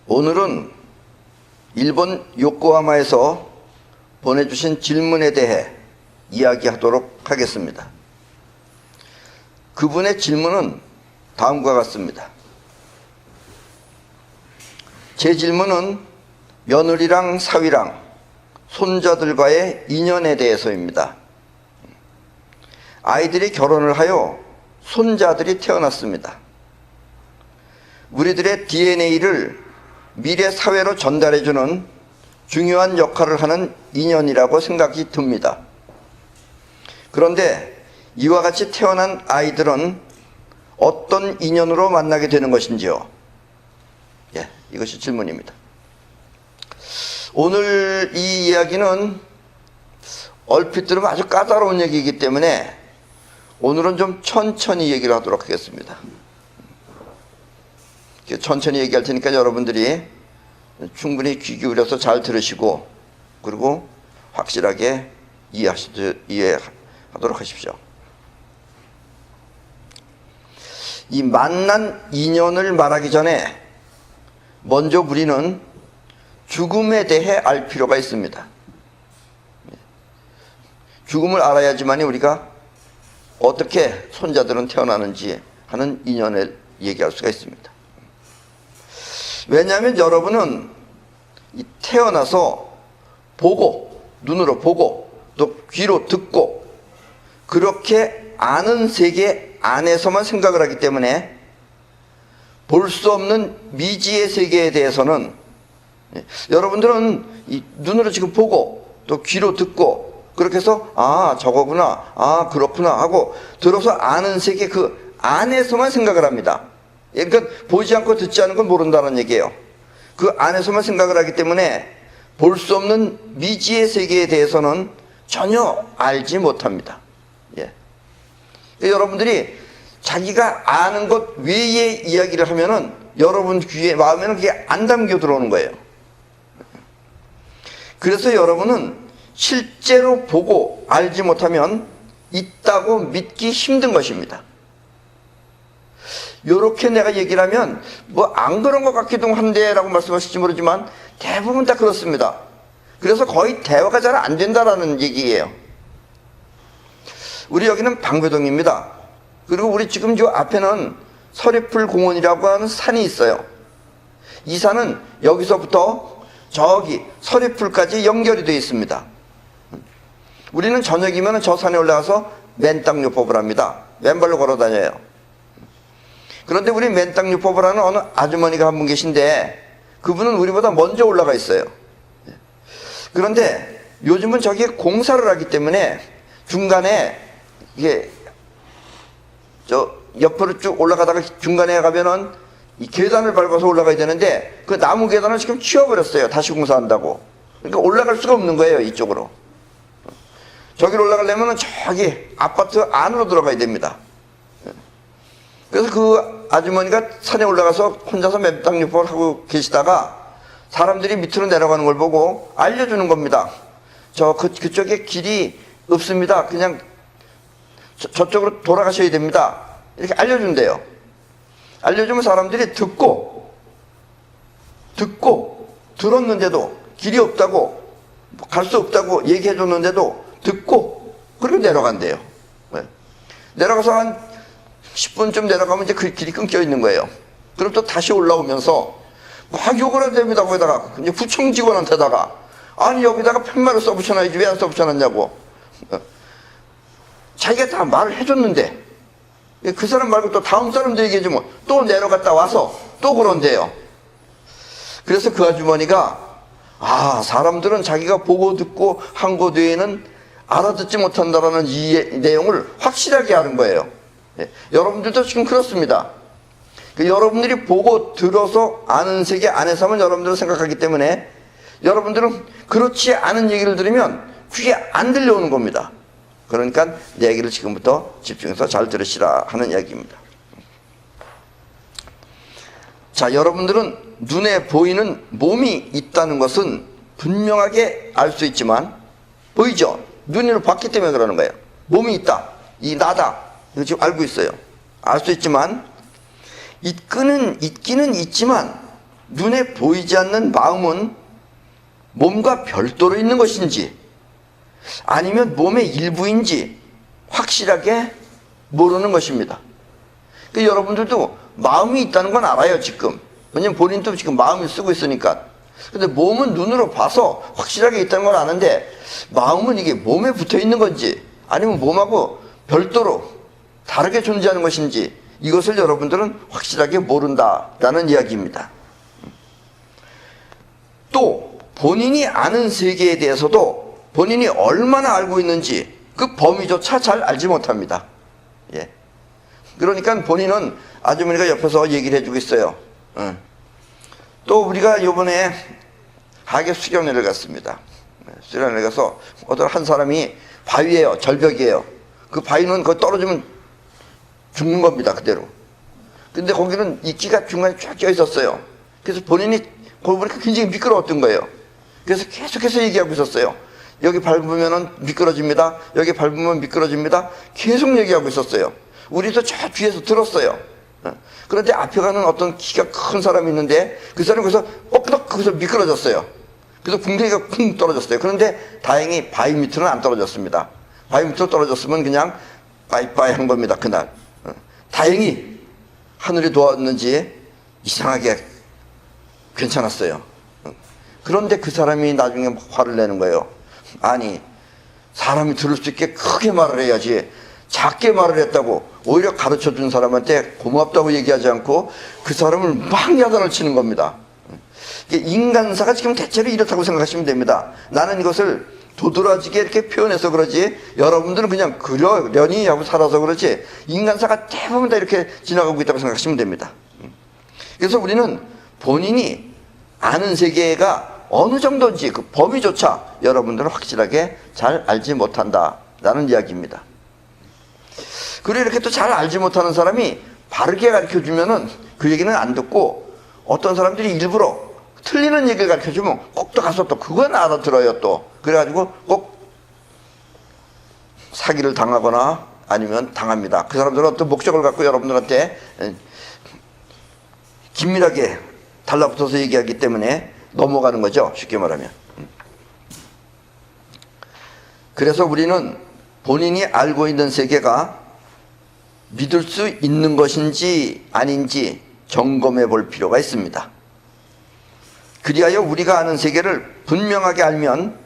오늘은 일본 요코하마에서 보내주신 질문에 대해 이야기하도록 하겠습니다. 그분의 질문은 다음과 같습니다. 제 질문은 며느리랑 사위랑 손자들과의 인연에 대해서입니다. 아이들이 결혼을 하여 손자들이 태어났습니다. 우리들의 DNA를 미래 사회로 전달해주는 중요한 역할을 하는 인연이라고 생각이 듭니다. 그런데 이와 같이 태어난 아이들은 어떤 인연으로 만나게 되는 것인지요? 이것이 질문입니다. 오늘 이 이야기는 얼핏 들으면 아주 까다로운 얘기이기 때문에 오늘은 좀 천천히 얘기를 하도록 하겠습니다. 천천히 얘기할 테니까 여러분들이 충분히 귀 기울여서 잘 들으시고 그리고 확실하게 이해하도록 하십시오. 이 만난 인연을 말하기 전에 먼저 우리는 죽음에 대해 알 필요가 있습니다. 죽음을 알아야지만 우리가 어떻게 손자들은 태어나는지 하는 인연을 얘기할 수가 있습니다. 왜냐하면 여러분은 태어나서 보고, 눈으로 보고 또 귀로 듣고 그렇게 아는 세계 안에서만 생각을 하기 때문에 볼 수 없는 미지의 세계에 대해서는 여러분들은 이 눈으로 지금 보고 또 귀로 듣고 그렇게 해서 저거구나, 그렇구나 하고 들어서 아는 세계 그 안에서만 생각을 합니다. 그러니까 보지 않고 듣지 않은 건 모른다는 얘기예요. 그 안에서만 생각을 하기 때문에 볼 수 없는 미지의 세계에 대해서는 전혀 알지 못합니다. 여러분들이 자기가 아는 것 외의 이야기를 하면은 여러분 귀에 마음에는 그게 안 담겨 들어오는 거예요. 그래서 여러분은 실제로 보고 알지 못하면 있다고 믿기 힘든 것입니다. 요렇게 내가 얘기를 하면 안 그런 것 같기도 한데 라고 말씀하실지 모르지만 대부분 다 그렇습니다. 그래서 거의 대화가 잘 안 된다라는 얘기예요. 우리 여기는 방배동입니다. 그리고 우리 지금 요 앞에는 서리풀 공원이라고 하는 산이 있어요. 이 산은 여기서부터 저기 서리풀까지 연결이 되어 있습니다. 우리는 저녁이면 저 산에 올라가서 맨땅요법을 합니다. 맨발로 걸어 다녀요. 그런데 우리 맨땅요법을 하는 어느 아주머니가 한 분 계신데 그분은 우리보다 먼저 올라가 있어요. 그런데 요즘은 저기에 공사를 하기 때문에 중간에 이게 옆으로 쭉 올라가다가 중간에 가면은 이 계단을 밟아서 올라가야 되는데 그 나무 계단을 지금 치워버렸어요. 다시 공사한다고. 그러니까 올라갈 수가 없는 거예요. 이쪽으로. 저기로 올라가려면 저기 아파트 안으로 들어가야 됩니다. 그래서 그 아주머니가 산에 올라가서 혼자서 맨땅요법을 하고 계시다가 사람들이 밑으로 내려가는 걸 보고 알려주는 겁니다. 그쪽에 길이 없습니다. 그냥 저쪽으로 돌아가셔야 됩니다. 이렇게 알려준대요. 알려주면 사람들이 듣고 들었는데도 길이 없다고 갈 수 없다고 얘기해 줬는데도 듣고 그리고 내려간대요. 내려가서 한 10분쯤 내려가면 이제 그 길이 끊겨 있는 거예요. 그럼 또 다시 올라오면서 막 욕을 해야 됩니다. 거기다가 이제 구청 직원한테다가 아니 여기다가 팻말을 써붙여놔야지 왜 안 써붙여놨냐고. 자기가 다 말을 해줬는데 그 사람 말고 또 다음 사람도 얘기해주면 또 내려갔다 와서 또 그런데요. 그래서 그 아주머니가 사람들은 자기가 보고 듣고 한 것 외에는 알아듣지 못한다라는 이 내용을 확실하게 하는 거예요. 여러분들도 지금 그렇습니다. 여러분들이 보고 들어서 아는 세계 안에서만 여러분들은 생각하기 때문에 여러분들은 그렇지 않은 얘기를 들으면 귀에 안 들려오는 겁니다. 그러니까 내 얘기를 지금부터 집중해서 잘 들으시라 하는 이야기입니다. 자, 여러분들은 눈에 보이는 몸이 있다는 것은 분명하게 알 수 있지만 보이죠? 눈으로 봤기 때문에 그러는 거예요. 몸이 있다. 이 나다. 이거 지금 알고 있어요. 알 수 있지만 있기는 있지만 눈에 보이지 않는 마음은 몸과 별도로 있는 것인지 아니면 몸의 일부인지 확실하게 모르는 것입니다. 그러니까 여러분들도 마음이 있다는 건 알아요, 지금. 왜냐면 본인도 지금 마음을 쓰고 있으니까. 근데 몸은 눈으로 봐서 확실하게 있다는 걸 아는데 마음은 이게 몸에 붙어 있는 건지 아니면 몸하고 별도로 다르게 존재하는 것인지 이것을 여러분들은 확실하게 모른다라는 이야기입니다. 또 본인이 아는 세계에 대해서도 본인이 얼마나 알고 있는지 그 범위조차 잘 알지 못합니다. 예. 그러니까 본인은 아주머니가 옆에서 얘기를 해주고 있어요. 또 우리가 이번에 하계 수련회를 갔습니다. 수련회를 가서 어떤 한 사람이 바위예요, 절벽이에요. 그 바위는 거기 떨어지면 죽는 겁니다, 그대로. 근데 거기는 이끼가 중간에 쫙 껴 있었어요. 그래서 본인이 거기 보니까 굉장히 미끄러웠던 거예요. 그래서 계속해서 얘기하고 있었어요. 여기 밟으면 미끄러집니다. 여기 밟으면 미끄러집니다. 계속 얘기하고 있었어요. 우리도 저 뒤에서 들었어요. 그런데 앞에 가는 어떤 키가 큰 사람이 있는데 그 사람이 거기서 뻑뻑 거기서 미끄러졌어요. 그래서 궁뎅이가 쿵 떨어졌어요. 그런데 다행히 바위 밑으로는 안 떨어졌습니다. 바위 밑으로 떨어졌으면 그냥 빠이빠이 한 겁니다, 그날. 다행히 하늘이 도왔는지 이상하게 괜찮았어요. 그런데 그 사람이 나중에 화를 내는 거예요. 아니, 사람이 들을 수 있게 크게 말을 해야지 작게 말을 했다고 오히려 가르쳐준 사람한테 고맙다고 얘기하지 않고 그 사람을 막 야단을 치는 겁니다. 인간사가 지금 대체로 이렇다고 생각하시면 됩니다. 나는 이것을 도드라지게 이렇게 표현해서 그러지 여러분들은 그냥 그러려니 하고 살아서 그러지 인간사가 대부분 다 이렇게 지나가고 있다고 생각하시면 됩니다. 그래서 우리는 본인이 아는 세계가 어느 정도인지 그 범위조차 여러분들은 확실하게 잘 알지 못한다라는 이야기입니다. 그리고 이렇게 또 잘 알지 못하는 사람이 바르게 가르쳐주면은 그 얘기는 안 듣고 어떤 사람들이 일부러 틀리는 얘기를 가르쳐주면 꼭 또 가서 또 그건 알아들어요 또. 그래가지고 꼭 사기를 당하거나 아니면 당합니다. 그 사람들은 어떤 목적을 갖고 여러분들한테 긴밀하게 달라붙어서 얘기하기 때문에 넘어가는 거죠. 쉽게 말하면. 그래서 우리는 본인이 알고 있는 세계가 믿을 수 있는 것인지 아닌지 점검해 볼 필요가 있습니다. 그리하여 우리가 아는 세계를 분명하게 알면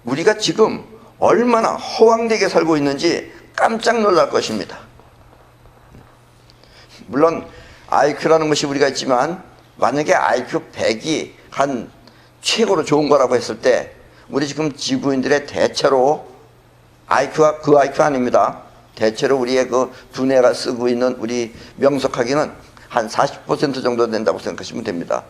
우리가 지금 얼마나 허황되게 살고 있는지 깜짝 놀랄 것입니다. 물론 IQ라는 것이 우리가 있지만 만약에 IQ 100이 한 최고로 좋은 거라고 했을 때 우리 지금 지구인들의 대체로 IQ가 그 IQ 아닙니다. 대체로 우리의 그 두뇌가 쓰고 있는 우리 명석하기는 한 40% 정도 된다고 생각하시면 됩니다.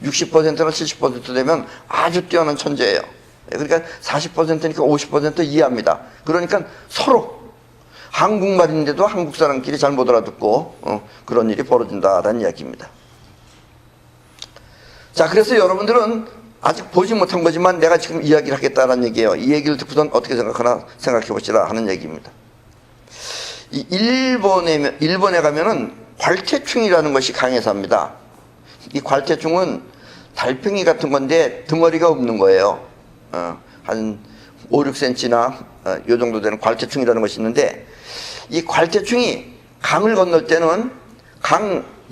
60%나 70% 되면 아주 뛰어난 천재예요. 그러니까 40%니까 50% 이해합니다. 그러니까 서로 한국말인데도 한국 사람끼리 잘 못 알아듣고 그런 일이 벌어진다라는 이야기입니다. 자, 그래서 여러분들은 아직 보지 못한 거지만 내가 지금 이야기를 하겠다는 얘기예요. 이 얘기를 듣고선 어떻게 생각하나 생각해 보시라 하는 얘기입니다. 이 일본에 가면은 괄퇴충이라는 것이 강에 삽니다. 이 괄퇴충은 달팽이 같은 건데 덩어리가 없는 거예요. 한 5, 6cm나 요 정도 되는 괄퇴충이라는 것이 있는데 이 괄퇴충이 강을 건널 때는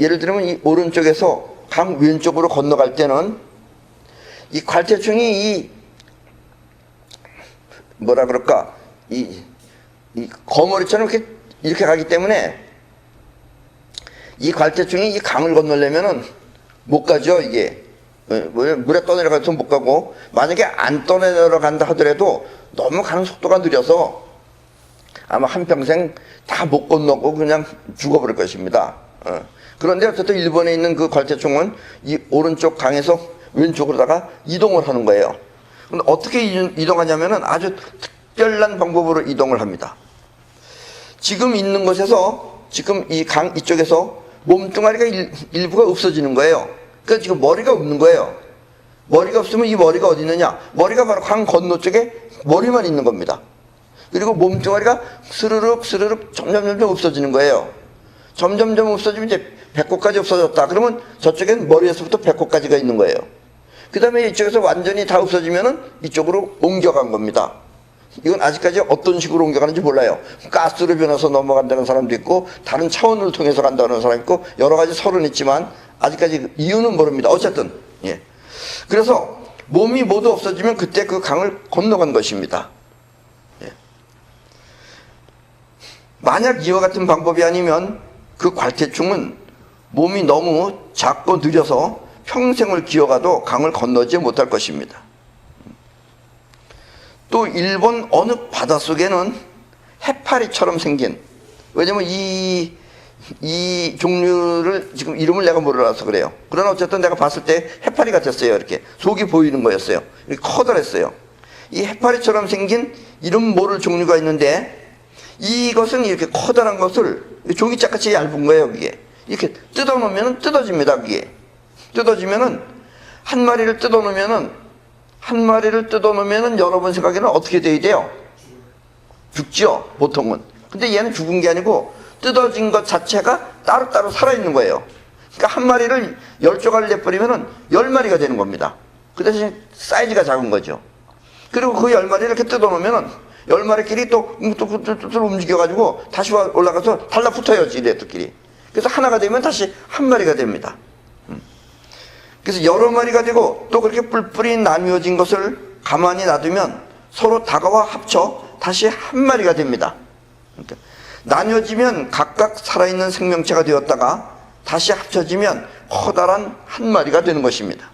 예를 들면 이 오른쪽에서 강 왼쪽으로 건너갈 때는 이 괄퇴충이 뭐라 그럴까 이 거머리처럼 이렇게 가기 때문에 이 괄퇴충이 이 강을 건너려면은 못 가죠. 이게 물에 떠내려가서 못 가고 만약에 안 떠내려간다 하더라도 너무 가는 속도가 느려서 아마 한평생 다 못 건너고 그냥 죽어버릴 것입니다. 그런데 어쨌든 일본에 있는 그 괄퇴충은 이 오른쪽 강에서 왼쪽으로다가 이동을 하는 거예요. 근데 어떻게 이동하냐면은 아주 특별한 방법으로 이동을 합니다. 지금 있는 곳에서 지금 이 강 이쪽에서 몸뚱아리가 일부가 없어지는 거예요. 그러니까 지금 머리가 없는 거예요. 머리가 없으면 이 머리가 어디 있느냐? 머리가 바로 강 건너 쪽에 머리만 있는 겁니다. 그리고 몸뚱아리가 스르륵 점점 없어지는 거예요. 점점점 없어지면 이제 배꼽까지 없어졌다. 그러면 저쪽엔 머리에서부터 배꼽까지가 있는 거예요. 그 다음에 이쪽에서 완전히 다 없어지면은 이쪽으로 옮겨간 겁니다. 이건 아직까지 어떤 식으로 옮겨가는지 몰라요. 가스로 변해서 넘어간다는 사람도 있고, 다른 차원을 통해서 간다는 사람이 있고, 여러 가지 설은 있지만, 아직까지 이유는 모릅니다. 어쨌든, 예. 그래서 몸이 모두 없어지면 그때 그 강을 건너간 것입니다. 예. 만약 이와 같은 방법이 아니면 그 괄태충은 몸이 너무 작고 느려서 평생을 기어가도 강을 건너지 못할 것입니다. 또 일본 어느 바닷속에는 해파리처럼 생긴, 왜냐면 이 종류를 지금 이름을 내가 모르라서 그래요. 그러나 어쨌든 내가 봤을 때 해파리 같았어요. 이렇게 속이 보이는 거였어요. 이렇게 커다랬어요. 이 해파리처럼 생긴 이름 모를 종류가 있는데, 이것은 이렇게 커다란 것을 종이짝같이 얇은 거예요. 그게 이렇게 뜯어놓으면 뜯어집니다. 그게 뜯어지면은 한 마리를 뜯어놓으면은 여러분 생각에는 어떻게 돼야 돼요? 죽죠, 보통은. 근데 얘는 죽은 게 아니고 뜯어진 것 자체가 따로따로 살아있는 거예요. 그러니까 한 마리를 10조각을 내버리면은 10마리가 되는 겁니다. 그 대신 사이즈가 작은 거죠. 그리고 그 10마리를 이렇게 뜯어놓으면은 10마리끼리 또 움직여가지고 다시 올라가서 달라붙어요, 지네들끼리. 그래서 하나가 되면 다시 한 마리가 됩니다. 그래서 여러 마리가 되고 또 그렇게 뿔뿔이 나뉘어진 것을 가만히 놔두면 서로 다가와 합쳐 다시 한 마리가 됩니다. 그러니까 나뉘어지면 각각 살아있는 생명체가 되었다가 다시 합쳐지면 커다란 한 마리가 되는 것입니다.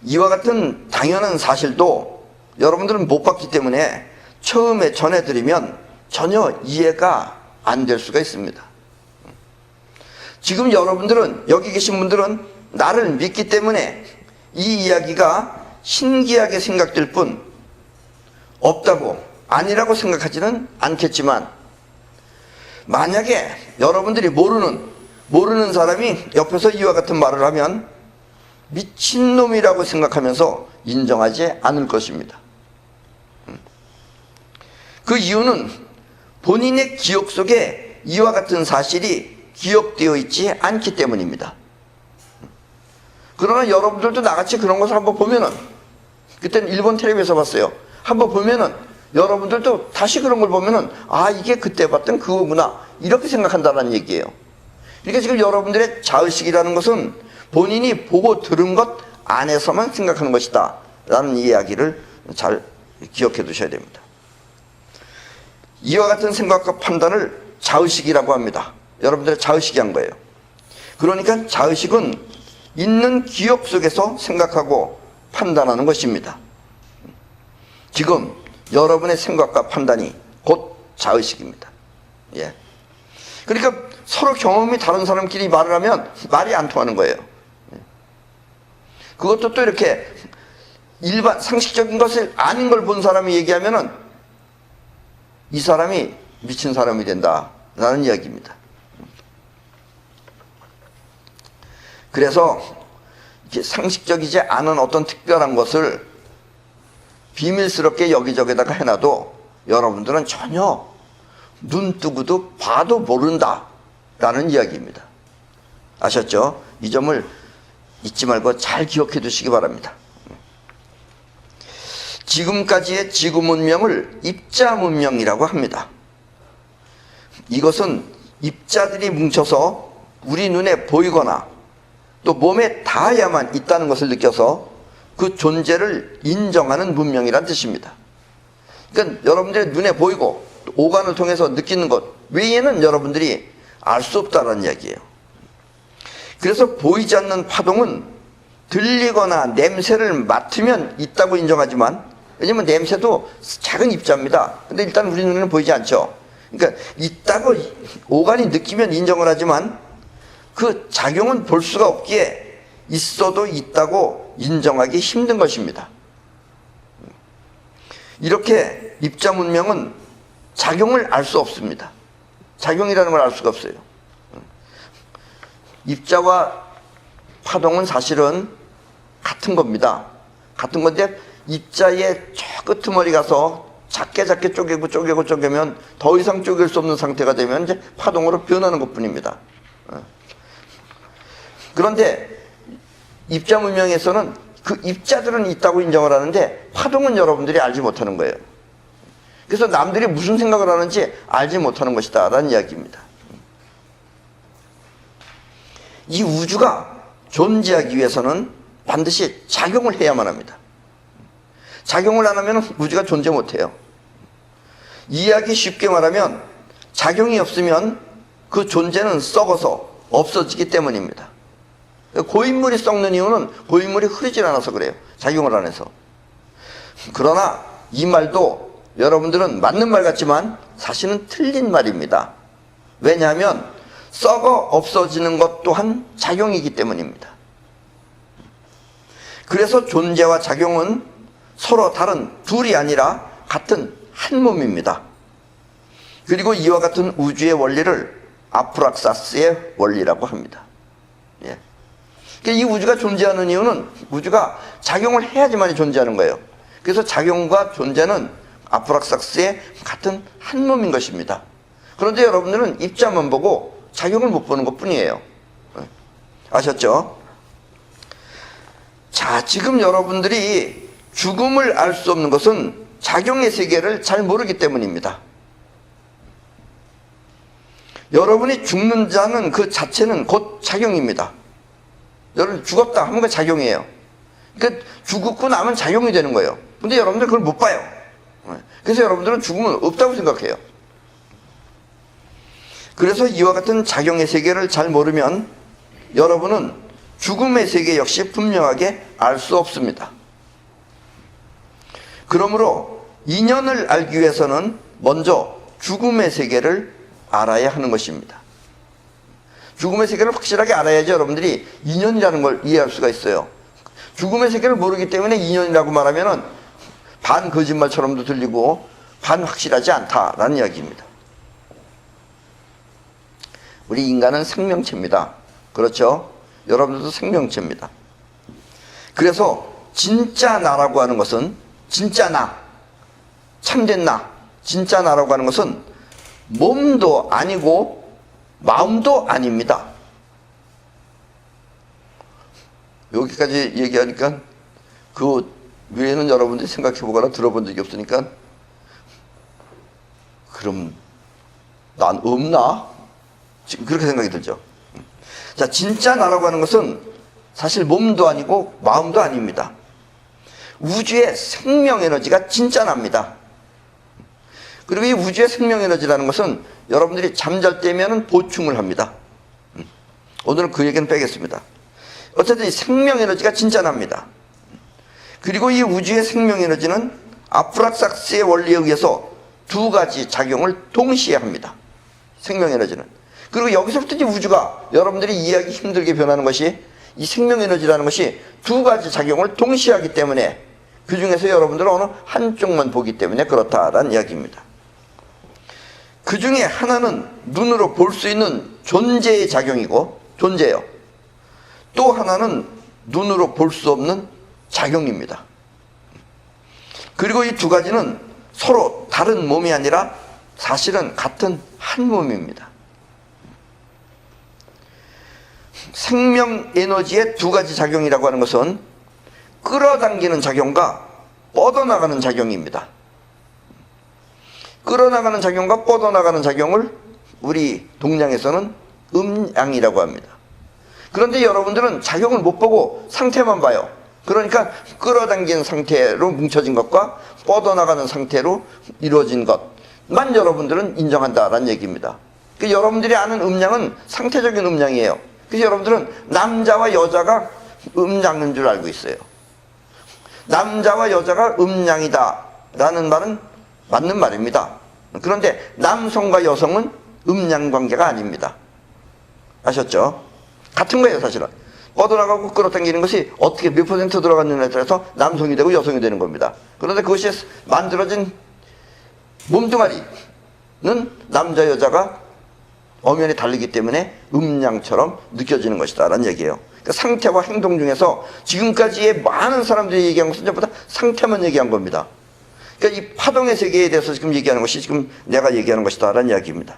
이와 같은 당연한 사실도 여러분들은 못 봤기 때문에 처음에 전해드리면 전혀 이해가 안 될 수가 있습니다. 지금 여러분들은, 여기 계신 분들은 나를 믿기 때문에 이 이야기가 신기하게 생각될 뿐 없다고, 아니라고 생각하지는 않겠지만, 만약에 여러분들이 모르는 사람이 옆에서 이와 같은 말을 하면 미친놈이라고 생각하면서 인정하지 않을 것입니다. 그 이유는 본인의 기억 속에 이와 같은 사실이 기억되어 있지 않기 때문입니다. 그러나 여러분들도 나같이 그런 것을 한번 보면은, 그때는 일본 텔레비에서 봤어요. 한번 보면은 여러분들도 다시 그런 걸 보면은, 아, 이게 그때 봤던 그거구나, 이렇게 생각한다는 얘기예요. 그러니까 지금 여러분들의 자의식이라는 것은 본인이 보고 들은 것 안에서만 생각하는 것이다 라는 이야기를 잘 기억해 두셔야 됩니다. 이와 같은 생각과 판단을 자의식이라고 합니다. 여러분들의 자의식이 한 거예요. 그러니까 자의식은 있는 기억 속에서 생각하고 판단하는 것입니다. 지금 여러분의 생각과 판단이 곧 자의식입니다. 예. 그러니까 서로 경험이 다른 사람끼리 말을 하면 말이 안 통하는 거예요. 그것도 또 이렇게 일반 상식적인 것을 아닌 걸 본 사람이 얘기하면은 이 사람이 미친 사람이 된다라는 이야기입니다. 그래서 이렇게 상식적이지 않은 어떤 특별한 것을 비밀스럽게 여기저기다가 해놔도 여러분들은 전혀 눈 뜨고도 봐도 모른다라는 이야기입니다. 아셨죠? 이 점을 잊지 말고 잘 기억해 두시기 바랍니다. 지금까지의 지구 문명을 입자 문명이라고 합니다. 이것은 입자들이 뭉쳐서 우리 눈에 보이거나 또 몸에 닿아야만 있다는 것을 느껴서 그 존재를 인정하는 문명이란 뜻입니다. 그러니까 여러분들의 눈에 보이고 오감을 통해서 느끼는 것 외에는 여러분들이 알 수 없다는 이야기예요. 그래서 보이지 않는 파동은 들리거나 냄새를 맡으면 있다고 인정하지만, 왜냐면 냄새도 작은 입자입니다. 근데 일단 우리 눈에는 보이지 않죠. 그러니까 있다고 오감이 느끼면 인정을 하지만 그 작용은 볼 수가 없기에 있어도 있다고 인정하기 힘든 것입니다. 이렇게 입자 문명은 작용을 알 수 없습니다. 작용이라는 걸 알 수가 없어요. 입자와 파동은 사실은 같은 겁니다. 같은 건데 입자의 저 끄트머리 가서 작게 쪼개면 더 이상 쪼갤 수 없는 상태가 되면 이제 파동으로 변하는 것뿐입니다. 그런데 입자 문명에서는 그 입자들은 있다고 인정을 하는데 파동은 여러분들이 알지 못하는 거예요. 그래서 남들이 무슨 생각을 하는지 알지 못하는 것이다 라는 이야기입니다. 이 우주가 존재하기 위해서는 반드시 작용을 해야만 합니다. 작용을 안 하면 우주가 존재 못해요. 이해하기 쉽게 말하면 작용이 없으면 그 존재는 썩어서 없어지기 때문입니다. 고인물이 썩는 이유는 고인물이 흐르질 않아서 그래요. 작용을 안 해서. 그러나 이 말도 여러분들은 맞는 말 같지만 사실은 틀린 말입니다. 왜냐하면 썩어 없어지는 것 또한 작용이기 때문입니다. 그래서 존재와 작용은 서로 다른 둘이 아니라 같은 한 몸입니다. 그리고 이와 같은 우주의 원리를 아프락사스의 원리라고 합니다. 예. 이 우주가 존재하는 이유는 우주가 작용을 해야지만이 존재하는 거예요. 그래서 작용과 존재는 아프락사스의 같은 한 몸인 것입니다. 그런데 여러분들은 입자만 보고 작용을 못 보는 것 뿐이에요. 아셨죠? 자, 지금 여러분들이 죽음을 알 수 없는 것은 작용의 세계를 잘 모르기 때문입니다. 여러분이 죽는다는 그 자체는 곧 작용입니다. 여러분 죽었다 하면 그 작용이에요. 그러니까 죽고 나면 작용이 되는 거예요. 근데 여러분들 그걸 못 봐요. 그래서 여러분들은 죽음은 없다고 생각해요. 그래서 이와 같은 작용의 세계를 잘 모르면 여러분은 죽음의 세계 역시 분명하게 알 수 없습니다. 그러므로 인연을 알기 위해서는 먼저 죽음의 세계를 알아야 하는 것입니다. 죽음의 세계를 확실하게 알아야지 여러분들이 인연이라는 걸 이해할 수가 있어요. 죽음의 세계를 모르기 때문에 인연이라고 말하면 반 거짓말처럼도 들리고 반 확실하지 않다라는 이야기입니다. 우리 인간은 생명체입니다. 그렇죠? 여러분들도 생명체입니다. 그래서 진짜 나라고 하는 것은 진짜 나, 참된 나, 진짜 나라고 하는 것은 몸도 아니고 마음도 아닙니다. 여기까지 얘기하니까 그 외에는 여러분들이 생각해 보거나 들어본 적이 없으니까 그럼 난 없나? 지금 그렇게 생각이 들죠. 자, 진짜 나라고 하는 것은 사실 몸도 아니고 마음도 아닙니다. 우주의 생명 에너지가 진짜 납니다. 그리고 이 우주의 생명 에너지라는 것은 여러분들이 잠잘 때면 보충을 합니다. 오늘은 그 얘기는 빼겠습니다. 어쨌든 이 생명 에너지가 진짜 납니다. 그리고 이 우주의 생명 에너지는 아프락사스의 원리에 의해서 두 가지 작용을 동시에 합니다. 생명 에너지는. 그리고 여기서부터 이제 우주가 여러분들이 이해하기 힘들게 변하는 것이 이 생명 에너지라는 것이 두 가지 작용을 동시에 하기 때문에 그 중에서 여러분들은 어느 한쪽만 보기 때문에 그렇다라는 이야기입니다. 그 중에 하나는 눈으로 볼 수 있는 존재의 작용이고 존재예요. 또 하나는 눈으로 볼 수 없는 작용입니다. 그리고 이 두 가지는 서로 다른 몸이 아니라 사실은 같은 한 몸입니다. 생명 에너지의 두 가지 작용이라고 하는 것은 끌어당기는 작용과 뻗어나가는 작용입니다. 끌어나가는 작용과 뻗어나가는 작용을 우리 동양에서는 음양이라고 합니다. 그런데 여러분들은 작용을 못 보고 상태만 봐요. 그러니까 끌어당긴 상태로 뭉쳐진 것과 뻗어나가는 상태로 이루어진 것만 여러분들은 인정한다라는 얘기입니다. 여러분들이 아는 음양은 상태적인 음양이에요. 그래서 여러분들은 남자와 여자가 음양인 줄 알고 있어요. 남자와 여자가 음양이다 라는 말은 맞는 말입니다. 그런데 남성과 여성은 음양 관계가 아닙니다. 아셨죠? 같은 거예요. 사실은 뻗어나가고 끌어당기는 것이 어떻게 몇 퍼센트 들어갔느냐에 따라서 남성이 되고 여성이 되는 겁니다. 그런데 그것이 만들어진 몸뚱아리는 남자 여자가 엄연히 다르기 때문에 음양처럼 느껴지는 것이다 라는 얘기예요. 그러니까 상태와 행동 중에서 지금까지의 많은 사람들이 얘기한 것은 전부 다 상태만 얘기한 겁니다. 그러니까 이 파동의 세계에 대해서 지금 얘기하는 것이 지금 내가 얘기하는 것이다라는 이야기입니다.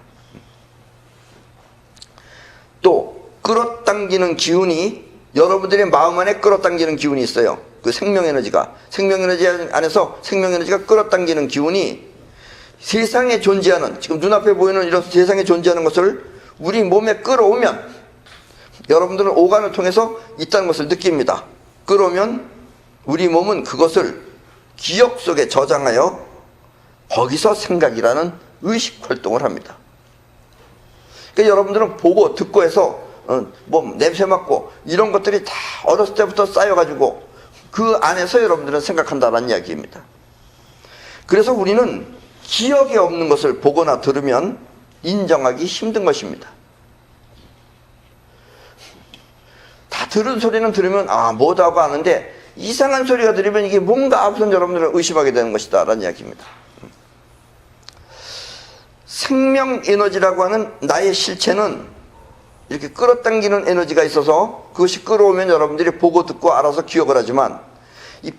또 끌어당기는 기운이 여러분들의 마음 안에 끌어당기는 기운이 있어요. 그 생명에너지가 안에서 생명에너지가 끌어당기는 기운이 세상에 존재하는, 지금 눈앞에 보이는 이런 세상에 존재하는 것을 우리 몸에 끌어오면 여러분들은 오감을 통해서 있다는 것을 느낍니다. 끌어오면 우리 몸은 그것을 기억 속에 저장하여 거기서 생각이라는 의식 활동을 합니다. 그러니까 여러분들은 보고 듣고 해서 뭐 냄새 맡고 이런 것들이 다 어렸을 때부터 쌓여가지고 그 안에서 여러분들은 생각한다는 이야기입니다. 그래서 우리는 기억에 없는 것을 보거나 들으면 인정하기 힘든 것입니다. 다 들은 소리는 들으면 뭐다고 하는데 이상한 소리가 들리면 이게 뭔가 우선 여러분들은 의심하게 되는 것이다 라는 이야기입니다. 생명 에너지라고 하는 나의 실체는 이렇게 끌어당기는 에너지가 있어서 그것이 끌어오면 여러분들이 보고 듣고 알아서 기억을 하지만 이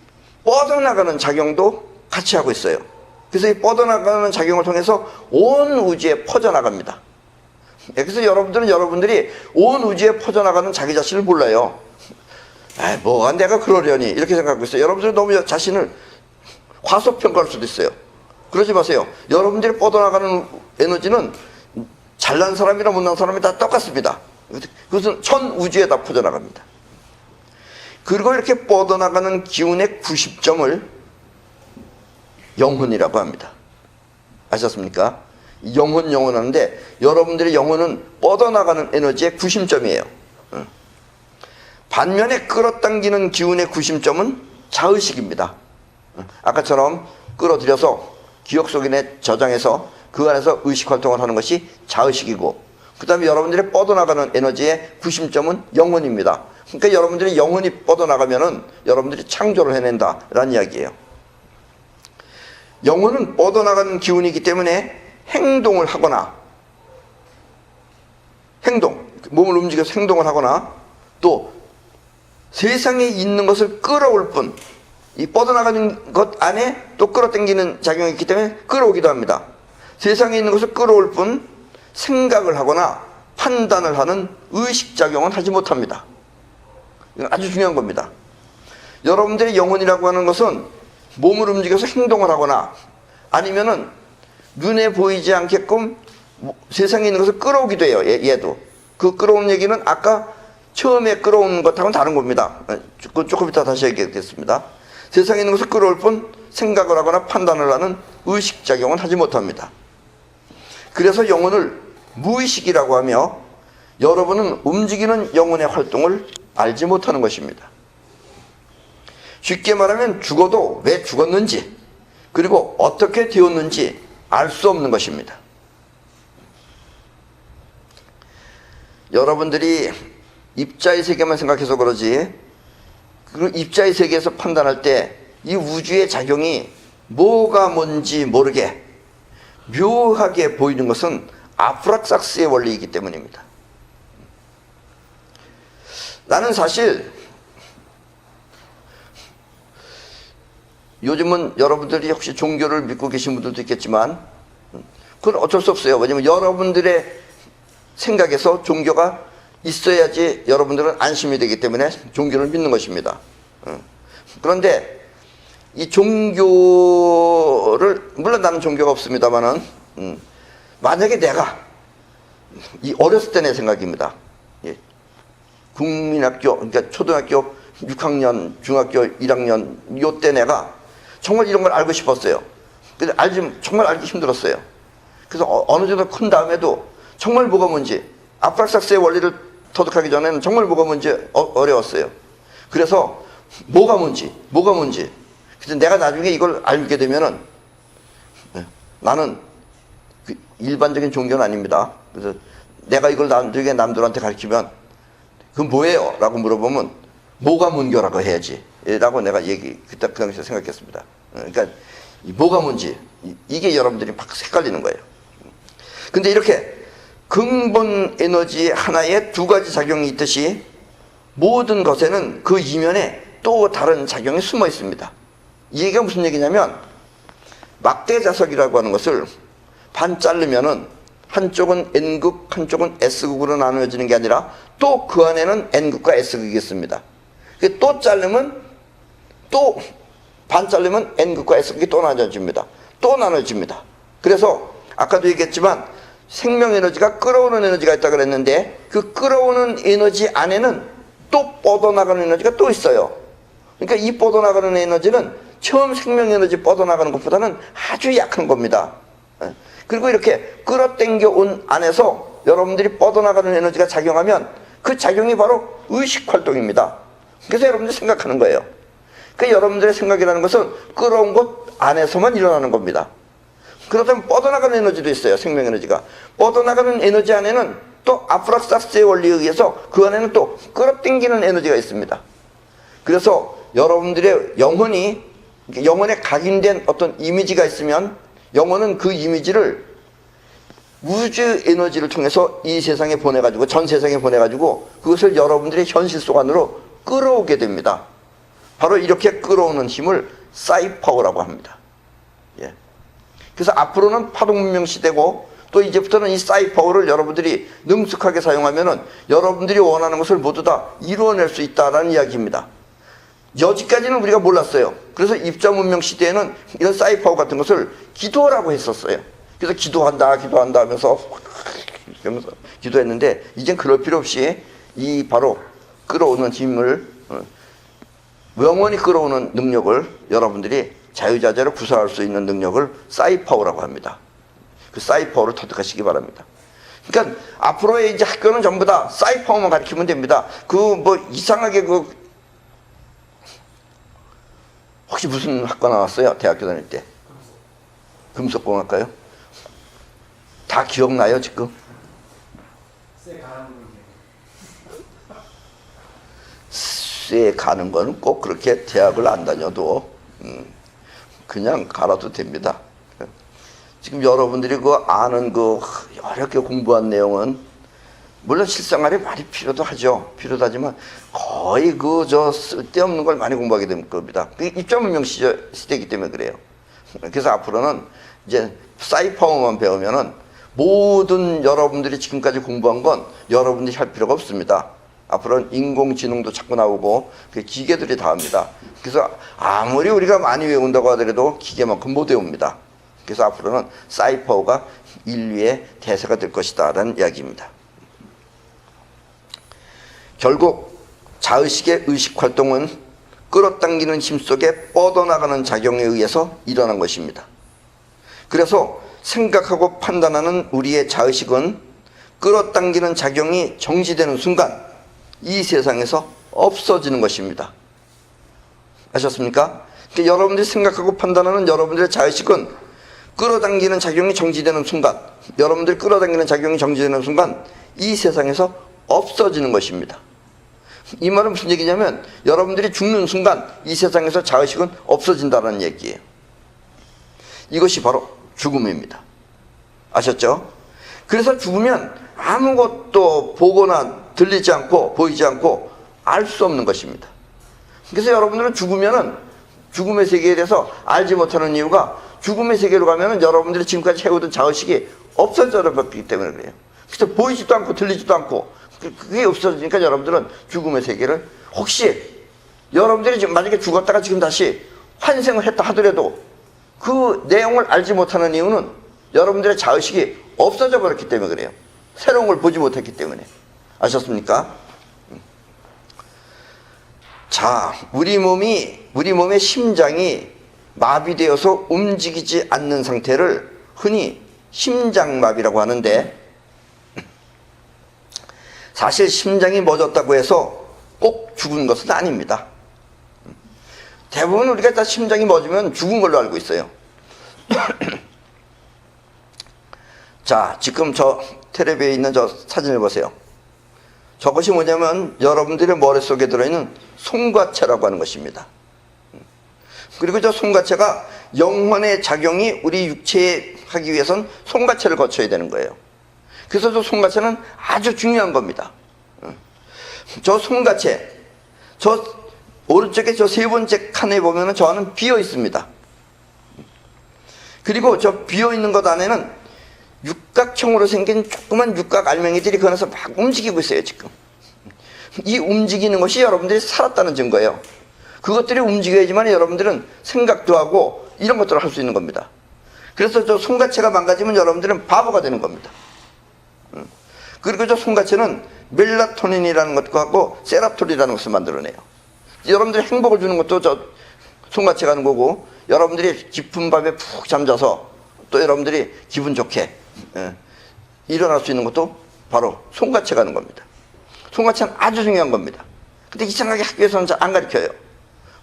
뻗어나가는 작용도 같이 하고 있어요. 그래서 이 뻗어나가는 작용을 통해서 온 우주에 퍼져나갑니다. 그래서 여러분들이 온 우주에 퍼져나가는 자기 자신을 몰라요. 뭐가 내가 그러려니 이렇게 생각하고 있어요. 여러분들이 너무 자신을 과소평가할 수도 있어요. 그러지 마세요. 여러분들이 뻗어나가는 에너지는 잘난 사람이나 못난 사람이 다 똑같습니다. 그것은 전 우주에 다 퍼져나갑니다. 그리고 이렇게 뻗어나가는 기운의 90점을 영혼이라고 합니다. 아셨습니까? 영혼하는데 여러분들의 영혼은 뻗어나가는 에너지의 90점이에요. 반면에 끌어당기는 기운의 90점은 자의식입니다. 아까처럼 끌어들여서 기억 속에 저장해서 그 안에서 의식 활동을 하는 것이 자의식이고, 그 다음에 여러분들이 뻗어나가는 에너지의 90점은 영혼입니다. 그러니까 여러분들이 영혼이 뻗어나가면은 여러분들이 창조를 해낸다라는 이야기예요. 영혼은 뻗어나가는 기운이기 때문에 행동을 하거나, 몸을 움직여서 행동을 하거나, 또 세상에 있는 것을 끌어올 뿐, 이 뻗어나가는 것 안에 또 끌어당기는 작용이 있기 때문에 끌어오기도 합니다. 세상에 있는 것을 끌어올 뿐 생각을 하거나 판단을 하는 의식작용은 하지 못합니다. 이건 아주 중요한 겁니다. 여러분들의 영혼이라고 하는 것은 몸을 움직여서 행동을 하거나 아니면은 눈에 보이지 않게끔 세상에 있는 것을 끌어오기도 해요. 얘도. 그 끌어온 얘기는 아까 처음에 끌어온 것하고는 다른 겁니다. 조금 이따 다시 얘기하겠습니다. 세상에 있는 것을 끌어올 뿐 생각을 하거나 판단을 하는 의식작용은 하지 못합니다. 그래서 영혼을 무의식이라고 하며 여러분은 움직이는 영혼의 활동을 알지 못하는 것입니다. 쉽게 말하면 죽어도 왜 죽었는지 그리고 어떻게 되었는지 알 수 없는 것입니다. 여러분들이 입자의 세계만 생각해서 그러지 그 입자의 세계에서 판단할 때 이 우주의 작용이 뭐가 뭔지 모르게 묘하게 보이는 것은 아프락삭스의 원리이기 때문입니다. 나는 사실 요즘은 여러분들이 혹시 종교를 믿고 계신 분들도 있겠지만 그건 어쩔 수 없어요. 왜냐하면 여러분들의 생각에서 종교가 있어야지 여러분들은 안심이 되기 때문에 종교를 믿는 것입니다. 그런데 이 종교를, 물론 나는 종교가 없습니다만은 만약에 내가 이 어렸을 때 내 생각입니다. 국민학교, 그러니까 초등학교 6학년, 중학교 1학년 요때 내가 정말 이런 걸 알고 싶었어요. 근데 정말 알기 힘들었어요. 그래서 어느 정도 큰 다음에도 정말 뭐가 뭔지, 아프락삭스의 원리를 터득하기 전에는 정말 뭐가 뭔지 어려웠어요. 그래서 뭐가 뭔지. 그래서 내가 나중에 이걸 알게 되면은 나는 그 일반적인 종교는 아닙니다. 그래서 내가 이걸 나중에 남들한테 가르치면 그건 뭐예요? 라고 물어보면 뭐가 문교라고 해야지 라고 내가 그때 그 당시에 생각했습니다. 그러니까 뭐가 뭔지 이게 여러분들이 막 헷갈리는 거예요. 근데 이렇게 근본 에너지 하나에 두 가지 작용이 있듯이 모든 것에는 그 이면에 또 다른 작용이 숨어 있습니다. 이 얘기가 무슨 얘기냐면 막대자석이라고 하는 것을 반 자르면은 한쪽은 N극, 한쪽은 S극으로 나누어지는 게 아니라 또 그 안에는 N극과 S극이 있습니다. 또 자르면 또 반 자르면 N극과 S극이 또 나눠집니다. 또 나눠집니다. 그래서 아까도 얘기했지만 생명 에너지가 끌어오는 에너지가 있다고 그랬는데 그 끌어오는 에너지 안에는 또 뻗어나가는 에너지가 또 있어요. 그러니까 이 뻗어나가는 에너지는 처음 생명 에너지 뻗어나가는 것보다는 아주 약한 겁니다. 그리고 이렇게 끌어당겨 온 안에서 여러분들이 뻗어나가는 에너지가 작용하면 그 작용이 바로 의식활동입니다. 그래서 여러분들이 생각하는 거예요. 그러니까 여러분들의 생각이라는 것은 끌어온 곳 안에서만 일어나는 겁니다. 그렇다면 뻗어나가는 에너지도 있어요. 생명 에너지가. 뻗어나가는 에너지 안에는 또 아프락사스의 원리에 의해서 그 안에는 또 끌어당기는 에너지가 있습니다. 그래서 여러분들의 영혼에 각인된 어떤 이미지가 있으면 영혼은 그 이미지를 우주 에너지를 통해서 이 세상에 보내가지고 전 세상에 보내가지고 그것을 여러분들의 현실 속 안으로 끌어오게 됩니다. 바로 이렇게 끌어오는 힘을 사이파워라고 합니다. 예. 그래서 앞으로는 파동문명 시대고 또 이제부터는 이 사이파워를 여러분들이 능숙하게 사용하면은 여러분들이 원하는 것을 모두 다 이루어낼 수 있다는 이야기입니다. 여지까지는 우리가 몰랐어요. 그래서 입자문명 시대에는 이런 사이파워 같은 것을 기도라고 했었어요. 그래서 기도한다 하면서 기도했는데 이젠 그럴 필요 없이 이 바로 끌어오는 힘을 영원히 끌어오는 능력을 여러분들이 자유자재로 구사할 수 있는 능력을 사이파워라고 합니다. 그 사이파워를 터득하시기 바랍니다. 그러니까 앞으로의 이제 학교는 전부 다 사이파워만 가르치면 됩니다. 이상하게 혹시 무슨 학과 나왔어요? 대학교 다닐 때? 금속공학과요? 다 기억나요 지금? 쇠 가는 거는 꼭 그렇게 대학을 안 다녀도 그냥 갈아도 됩니다. 지금 여러분들이 아는 여러 개 공부한 내용은 물론 실생활에 많이 필요도 하지만 거의 쓸데없는 걸 많이 공부하게 될 겁니다. 입자문명 시대이기 때문에 그래요. 그래서 앞으로는 이제 사이파워만 배우면은 모든 여러분들이 지금까지 공부한 건 여러분들이 할 필요가 없습니다. 앞으로는 인공지능도 자꾸 나오고 기계들이 다 합니다. 그래서 아무리 우리가 많이 외운다고 하더라도 기계만큼 못 외웁니다. 그래서 앞으로는 사이파워가 인류의 대세가 될 것이다 라는 이야기입니다. 결국 자의식의 의식활동은 끌어당기는 힘 속에 뻗어나가는 작용에 의해서 일어난 것입니다. 그래서 생각하고 판단하는 우리의 자의식은 끌어당기는 작용이 정지되는 순간 이 세상에서 없어지는 것입니다. 아셨습니까? 그러니까 여러분들이 생각하고 판단하는 여러분들의 자의식은 끌어당기는 작용이 정지되는 순간, 여러분들이 끌어당기는 작용이 정지되는 순간 이 세상에서 없어지는 것입니다. 이 말은 무슨 얘기냐면 여러분들이 죽는 순간 이 세상에서 자의식은 없어진다는 얘기예요. 이것이 바로 죽음입니다. 아셨죠? 그래서 죽으면 아무것도 보거나 들리지 않고 보이지 않고 알 수 없는 것입니다. 그래서 여러분들은 죽으면은 죽음의 세계에 대해서 알지 못하는 이유가 죽음의 세계로 가면은 여러분들이 지금까지 해오던 자의식이 없어져 버리기 때문에 그래요. 그래서 보이지도 않고 들리지도 않고 그게 없어지니까 여러분들은 죽음의 세계를 혹시 여러분들이 지금 만약에 죽었다가 지금 다시 환생을 했다 하더라도 그 내용을 알지 못하는 이유는 여러분들의 자의식이 없어져 버렸기 때문에 그래요. 새로운 걸 보지 못했기 때문에. 아셨습니까? 자, 우리 몸의 심장이 마비되어서 움직이지 않는 상태를 흔히 심장마비라고 하는데 사실 심장이 멎었다고 해서 꼭 죽은 것은 아닙니다. 대부분 우리가 다 심장이 멎으면 죽은 걸로 알고 있어요. 자, 지금 저 텔레비에 있는 저 사진을 보세요. 저것이 뭐냐면 여러분들의 머릿속에 들어있는 송과체라고 하는 것입니다. 그리고 저 송과체가 영혼의 작용이 우리 육체에 하기 위해선 송과체를 거쳐야 되는 거예요. 그래서 저 송과체는 아주 중요한 겁니다. 저 송과체, 저 오른쪽에 저 세 번째 칸에 보면은 저 안은 비어 있습니다. 그리고 저 비어있는 것 안에는 육각형으로 생긴 조그만 육각 알맹이들이 그 안에서 막 움직이고 있어요, 지금. 이 움직이는 것이 여러분들이 살았다는 증거예요. 그것들이 움직여야지만 여러분들은 생각도 하고 이런 것들을 할 수 있는 겁니다. 그래서 저 손가체가 망가지면 여러분들은 바보가 되는 겁니다. 그리고 저 손가체는 멜라토닌이라는 것과 하고 세라토닌이라는 것을 만들어내요. 여러분들이 행복을 주는 것도 저 손가체가 하는 거고, 여러분들이 깊은 밤에 푹 잠자서 또 여러분들이 기분 좋게 일어날 수 있는 것도 바로 손가체가 하는 겁니다. 손가체는 아주 중요한 겁니다. 근데 이상하게 학교에서는 잘 안 가르쳐요.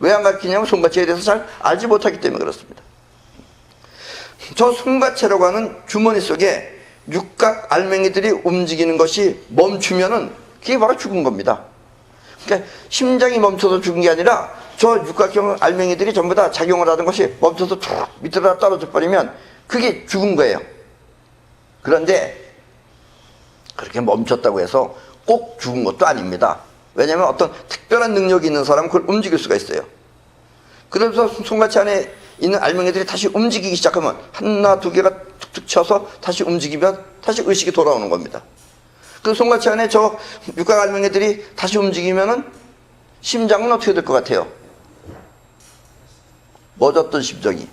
왜 안 가르치냐면 손가체에 대해서 잘 알지 못하기 때문에 그렇습니다. 저 손가체라고 하는 주머니 속에 육각 알맹이들이 움직이는 것이 멈추면은 그게 바로 죽은 겁니다. 그러니까 심장이 멈춰서 죽은 게 아니라 저 육각형 알맹이들이 전부 다 작용을 하는 것이 멈춰서 툭 밑으로 떨어져 버리면 그게 죽은 거예요. 그런데 그렇게 멈췄다고 해서 꼭 죽은 것도 아닙니다. 왜냐하면 어떤 특별한 능력이 있는 사람은 그걸 움직일 수가 있어요. 그래서 손가체 안에 있는 알맹이들이 다시 움직이기 시작하면 하나 두 개가 툭툭 쳐서 다시 움직이면 다시 의식이 돌아오는 겁니다. 그 손가체 안에 저 육각 알맹이들이 다시 움직이면은 심장은 어떻게 될 것 같아요? 멎었던 심장이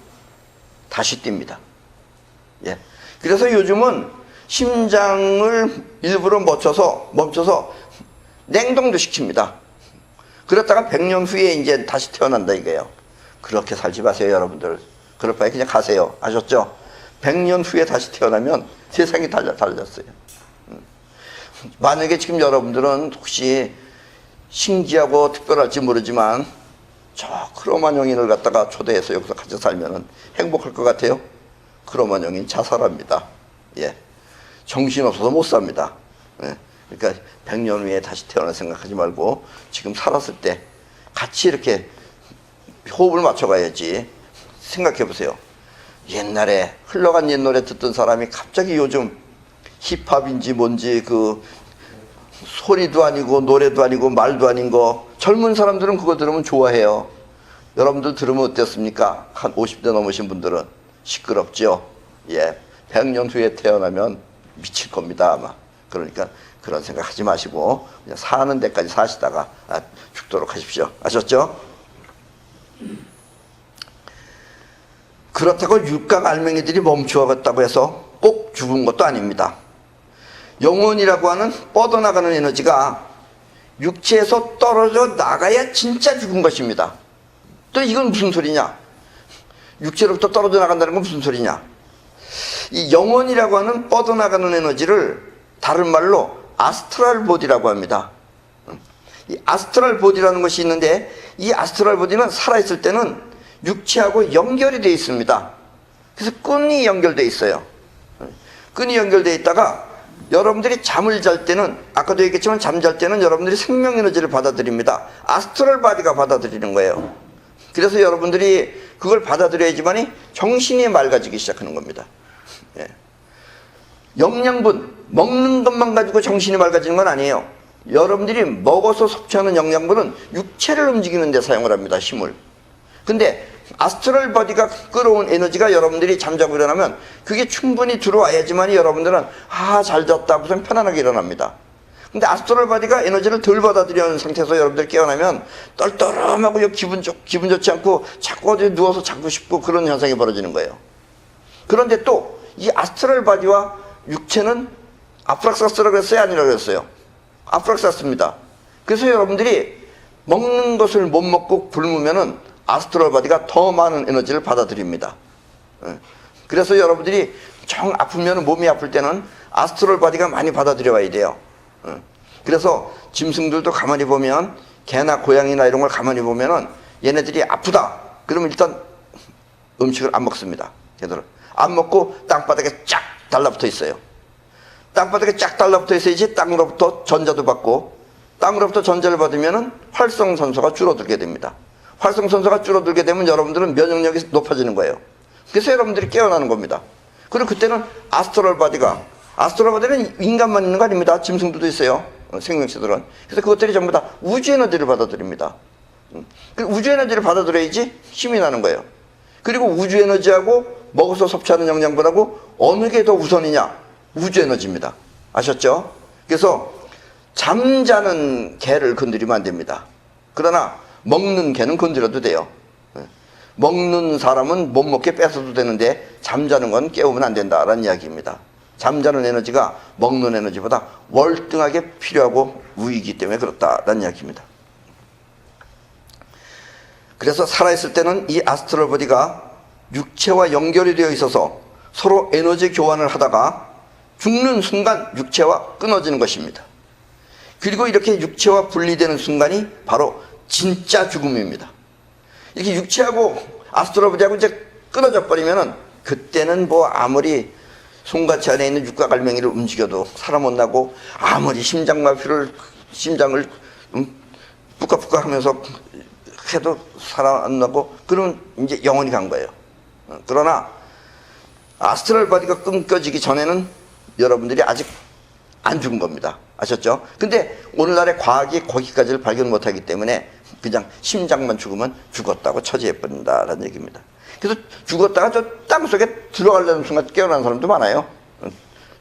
다시 뜁니다. 예. 그래서 요즘은 심장을 일부러 멈춰서 냉동도 시킵니다. 그렇다가 100년 후에 이제 다시 태어난다 이거예요. 그렇게 살지 마세요, 여러분들. 그럴 바에 그냥 가세요. 아셨죠? 100년 후에 다시 태어나면 세상이 달라졌어요. 만약에 지금 여러분들은 혹시 신기하고 특별할지 모르지만 저 크로마뇽인을 갖다가 초대해서 여기서 같이 살면 행복할 것 같아요? 크로마뇽인 자살합니다. 예. 정신없어서 못 삽니다. 예. 그러니까 100년 후에 다시 태어날 생각하지 말고 지금 살았을 때 같이 이렇게 호흡을 맞춰가야지. 생각해 보세요. 옛날에 흘러간 옛 노래 듣던 사람이 갑자기 요즘 힙합인지 뭔지 그 소리도 아니고 노래도 아니고 말도 아닌 거, 젊은 사람들은 그거 들으면 좋아해요. 여러분들 들으면 어땠습니까? 한 50대 넘으신 분들은 시끄럽죠. 예, 100년 후에 태어나면 미칠 겁니다 아마. 그러니까 그런 생각하지 마시고 그냥 사는 데까지 사시다가 죽도록 하십시오. 아셨죠? 그렇다고 육각 알맹이들이 멈추어갔다고 해서 꼭 죽은 것도 아닙니다. 영혼이라고 하는 뻗어나가는 에너지가 육체에서 떨어져 나가야 진짜 죽은 것입니다. 또 이건 무슨 소리냐? 육체로부터 떨어져 나간다는 건 무슨 소리냐? 이 영혼이라고 하는 뻗어나가는 에너지를 다른 말로 아스트랄 보디라고 합니다. 이 아스트랄 보디라는 것이 있는데 이 아스트랄 보디는 살아있을 때는 육체하고 연결이 되어 있습니다. 그래서 끈이 연결되어 있어요. 끈이 연결되어 있다가 여러분들이 잠을 잘 때는, 아까도 얘기했지만 잠잘 때는 여러분들이 생명 에너지를 받아들입니다. 아스트랄 바디가 받아들이는 거예요. 그래서 여러분들이 그걸 받아들여야지만이 정신이 맑아지기 시작하는 겁니다. 예. 영양분, 먹는 것만 가지고 정신이 맑아지는 건 아니에요. 여러분들이 먹어서 섭취하는 영양분은 육체를 움직이는 데 사용을 합니다. 힘을. 근데 아스트랄 바디가 끌어온 에너지가 여러분들이 잠자고 일어나면 그게 충분히 들어와야지만이 여러분들은 잘 잤다 하고서 편안하게 일어납니다. 근데 아스트랄 바디가 에너지를 덜 받아들이는 상태에서 여러분들 깨어나면 떨떠름하고 기분 좋지 않고 자꾸 어디 누워서 자고 싶고 그런 현상이 벌어지는 거예요. 그런데 또 이 아스트랄 바디와 육체는 아프락사스라고 했어요? 아니라고 했어요? 아프락사스입니다. 그래서 여러분들이 먹는 것을 못 먹고 굶으면은 아스트랄 바디가 더 많은 에너지를 받아들입니다. 그래서 여러분들이 정 아프면, 몸이 아플 때는 아스트랄 바디가 많이 받아들여 와야 돼요. 그래서 짐승들도 가만히 보면, 개나 고양이나 이런 걸 가만히 보면은 얘네들이 아프다 그러면 일단 음식을 안 먹습니다. 걔들은 안 먹고 땅바닥에 쫙 달라붙어 있어요. 땅바닥에 쫙 달라붙어 있어야지 땅으로부터 전자도 받고, 땅으로부터 전자를 받으면은 활성산소가 줄어들게 됩니다. 활성산소가 줄어들게 되면 여러분들은 면역력이 높아지는 거예요. 그래서 여러분들이 깨어나는 겁니다. 그리고 그때는 아스트랄 바디는 인간만 있는 거 아닙니다. 짐승들도 있어요. 생명체들은. 그래서 그것들이 전부 다 우주 에너지를 받아들입니다. 우주 에너지를 받아들여야지 힘이 나는 거예요. 그리고 우주 에너지하고 먹어서 섭취하는 영양분하고 어느 게 더 우선이냐? 우주 에너지입니다. 아셨죠? 그래서 잠자는 개를 건드리면 안 됩니다. 그러나 먹는 개는 건드려도 돼요. 먹는 사람은 못 먹게 뺏어도 되는데 잠자는 건 깨우면 안 된다라는 이야기입니다. 잠자는 에너지가 먹는 에너지보다 월등하게 필요하고 우위이기 때문에 그렇다라는 이야기입니다. 그래서 살아있을 때는 이 아스트럴 보디가 육체와 연결이 되어 있어서 서로 에너지 교환을 하다가 죽는 순간 육체와 끊어지는 것입니다. 그리고 이렇게 육체와 분리되는 순간이 바로 진짜 죽음입니다. 이렇게 육체하고 아스트럴 보디하고 이제 끊어져 버리면은 그때는 뭐 아무리 손같이 안에 있는 육각 알맹이를 움직여도 살아 못 나고 아무리 심장을 뿌까뿌까 하면서 해도 살아 안 나고 그러면 이제 영혼이 간 거예요. 그러나 아스트럴 바디가 끊겨지기 전에는 여러분들이 아직 안 죽은 겁니다. 아셨죠? 근데 오늘날의 과학이 거기까지를 발견 못하기 때문에 그냥 심장만 죽으면 죽었다고 처지해버린다라는 얘기입니다. 그래서 죽었다가 저 땅속에 들어가려는 순간 깨어나는 사람도 많아요.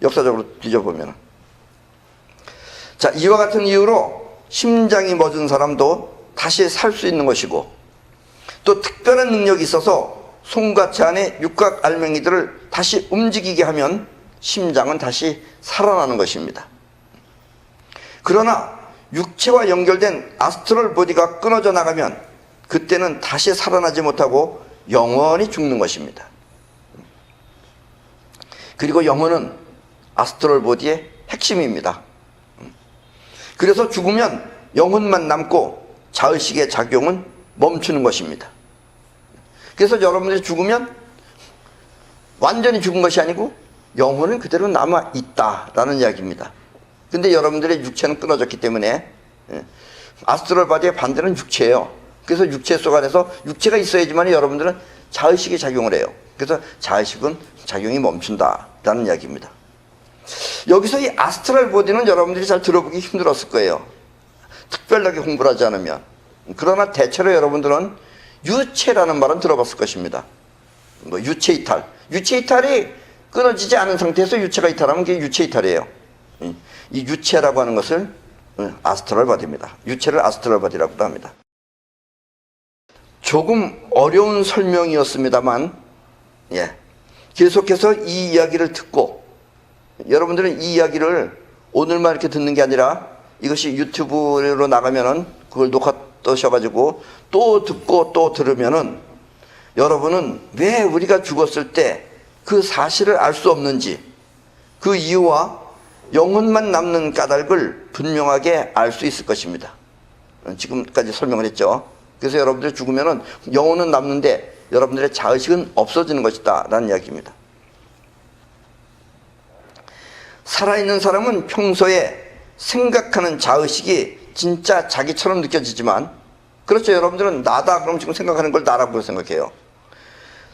역사적으로 뒤져보면. 자, 이와 같은 이유로 심장이 멎은 사람도 다시 살 수 있는 것이고 또 특별한 능력이 있어서 손과체 안에 육각 알맹이들을 다시 움직이게 하면 심장은 다시 살아나는 것입니다. 그러나 육체와 연결된 아스트럴 보디가 끊어져 나가면 그때는 다시 살아나지 못하고 영원히 죽는 것입니다. 그리고 영혼은 아스트럴 보디의 핵심입니다. 그래서 죽으면 영혼만 남고 자의식의 작용은 멈추는 것입니다. 그래서 여러분들이 죽으면 완전히 죽은 것이 아니고 영혼은 그대로 남아있다라는 이야기입니다. 근데 여러분들의 육체는 끊어졌기 때문에 아스트럴 바디의 반대는 육체예요. 그래서 육체 속 안에서 육체가 있어야지만 여러분들은 자의식이 작용을 해요. 그래서 자의식은 작용이 멈춘다라는 이야기입니다. 여기서 이 아스트럴 보디는 여러분들이 잘 들어보기 힘들었을 거예요. 특별하게 공부를 하지 않으면. 그러나 대체로 여러분들은 유체라는 말은 들어봤을 것입니다. 뭐 유체 이탈. 유체 이탈이 끊어지지 않은 상태에서 유체가 이탈하면 그게 유체 이탈이에요. 이 유체라고 하는 것을 아스트럴 바디입니다. 유체를 아스트럴 바디라고도 합니다. 조금 어려운 설명이었습니다만 계속해서 이 이야기를 듣고 여러분들은 이 이야기를 오늘만 이렇게 듣는 게 아니라 이것이 유튜브로 나가면은 그걸 녹화 떠셔가지고 또 듣고 또 들으면은 여러분은 왜 우리가 죽었을 때 그 사실을 알 수 없는지 그 이유와 영혼만 남는 까닭을 분명하게 알 수 있을 것입니다. 지금까지 설명을 했죠. 그래서 여러분들이 죽으면은 영혼은 남는데 여러분들의 자의식은 없어지는 것이다 라는 이야기입니다. 살아있는 사람은 평소에 생각하는 자의식이 진짜 자기처럼 느껴지지만 그렇죠. 여러분들은 나다 그럼 지금 생각하는 걸 나라고 생각해요.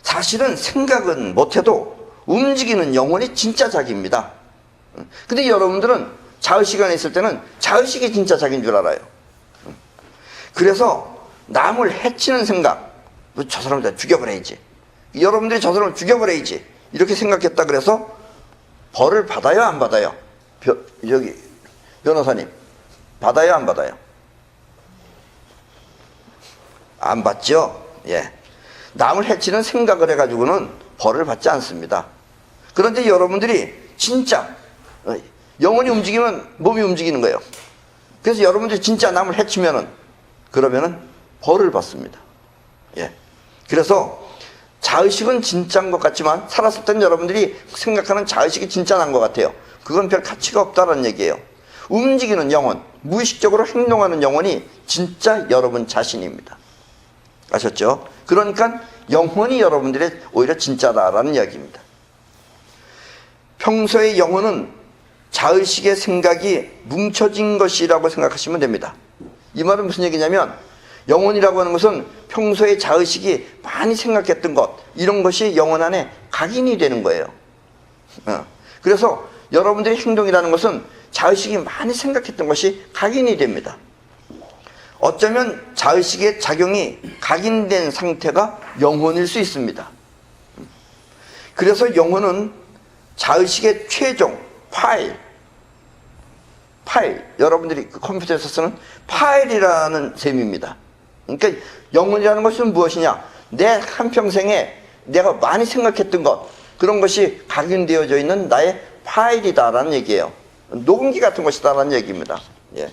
사실은 생각은 못해도 움직이는 영혼이 진짜 자기입니다. 근데 여러분들은 자의식 안에 있을 때는 자의식이 진짜 자기인 줄 알아요. 그래서 남을 해치는 생각, 저 사람을 다 죽여버려야지, 여러분들이 저 사람을 죽여버려야지 이렇게 생각했다 그래서 벌을 받아요 안 받아요? 여기 변호사님 받아요 안 받아요? 안 받죠? 예. 남을 해치는 생각을 해가지고는 벌을 받지 않습니다. 그런데 여러분들이 진짜 영혼이 움직이면 몸이 움직이는 거예요. 그래서 여러분들이 진짜 남을 해치면은 그러면은 벌을 받습니다. 예. 그래서 자의식은 진짜인 것 같지만 살았을 때는 여러분들이 생각하는 자의식이 진짜 난 것 같아요. 그건 별 가치가 없다는 얘기예요. 움직이는 영혼, 무의식적으로 행동하는 영혼이 진짜 여러분 자신입니다. 아셨죠? 그러니까 영혼이 여러분들의 오히려 진짜다라는 이야기입니다. 평소의 영혼은 자의식의 생각이 뭉쳐진 것이라고 생각하시면 됩니다. 이 말은 무슨 얘기냐면 영혼이라고 하는 것은 평소에 자의식이 많이 생각했던 것 이런 것이 영혼 안에 각인이 되는 거예요. 그래서 여러분들의 행동이라는 것은 자의식이 많이 생각했던 것이 각인이 됩니다. 어쩌면 자의식의 작용이 각인된 상태가 영혼일 수 있습니다. 그래서 영혼은 자의식의 최종 파일, 여러분들이 컴퓨터에서 쓰는 파일이라는 셈입니다. 그러니까 영혼이라는 것은 무엇이냐? 내 한평생에 내가 많이 생각했던 것, 그런 것이 각인되어져 있는 나의 파일이다라는 얘기예요. 녹음기 같은 것이다라는 얘기입니다. 예.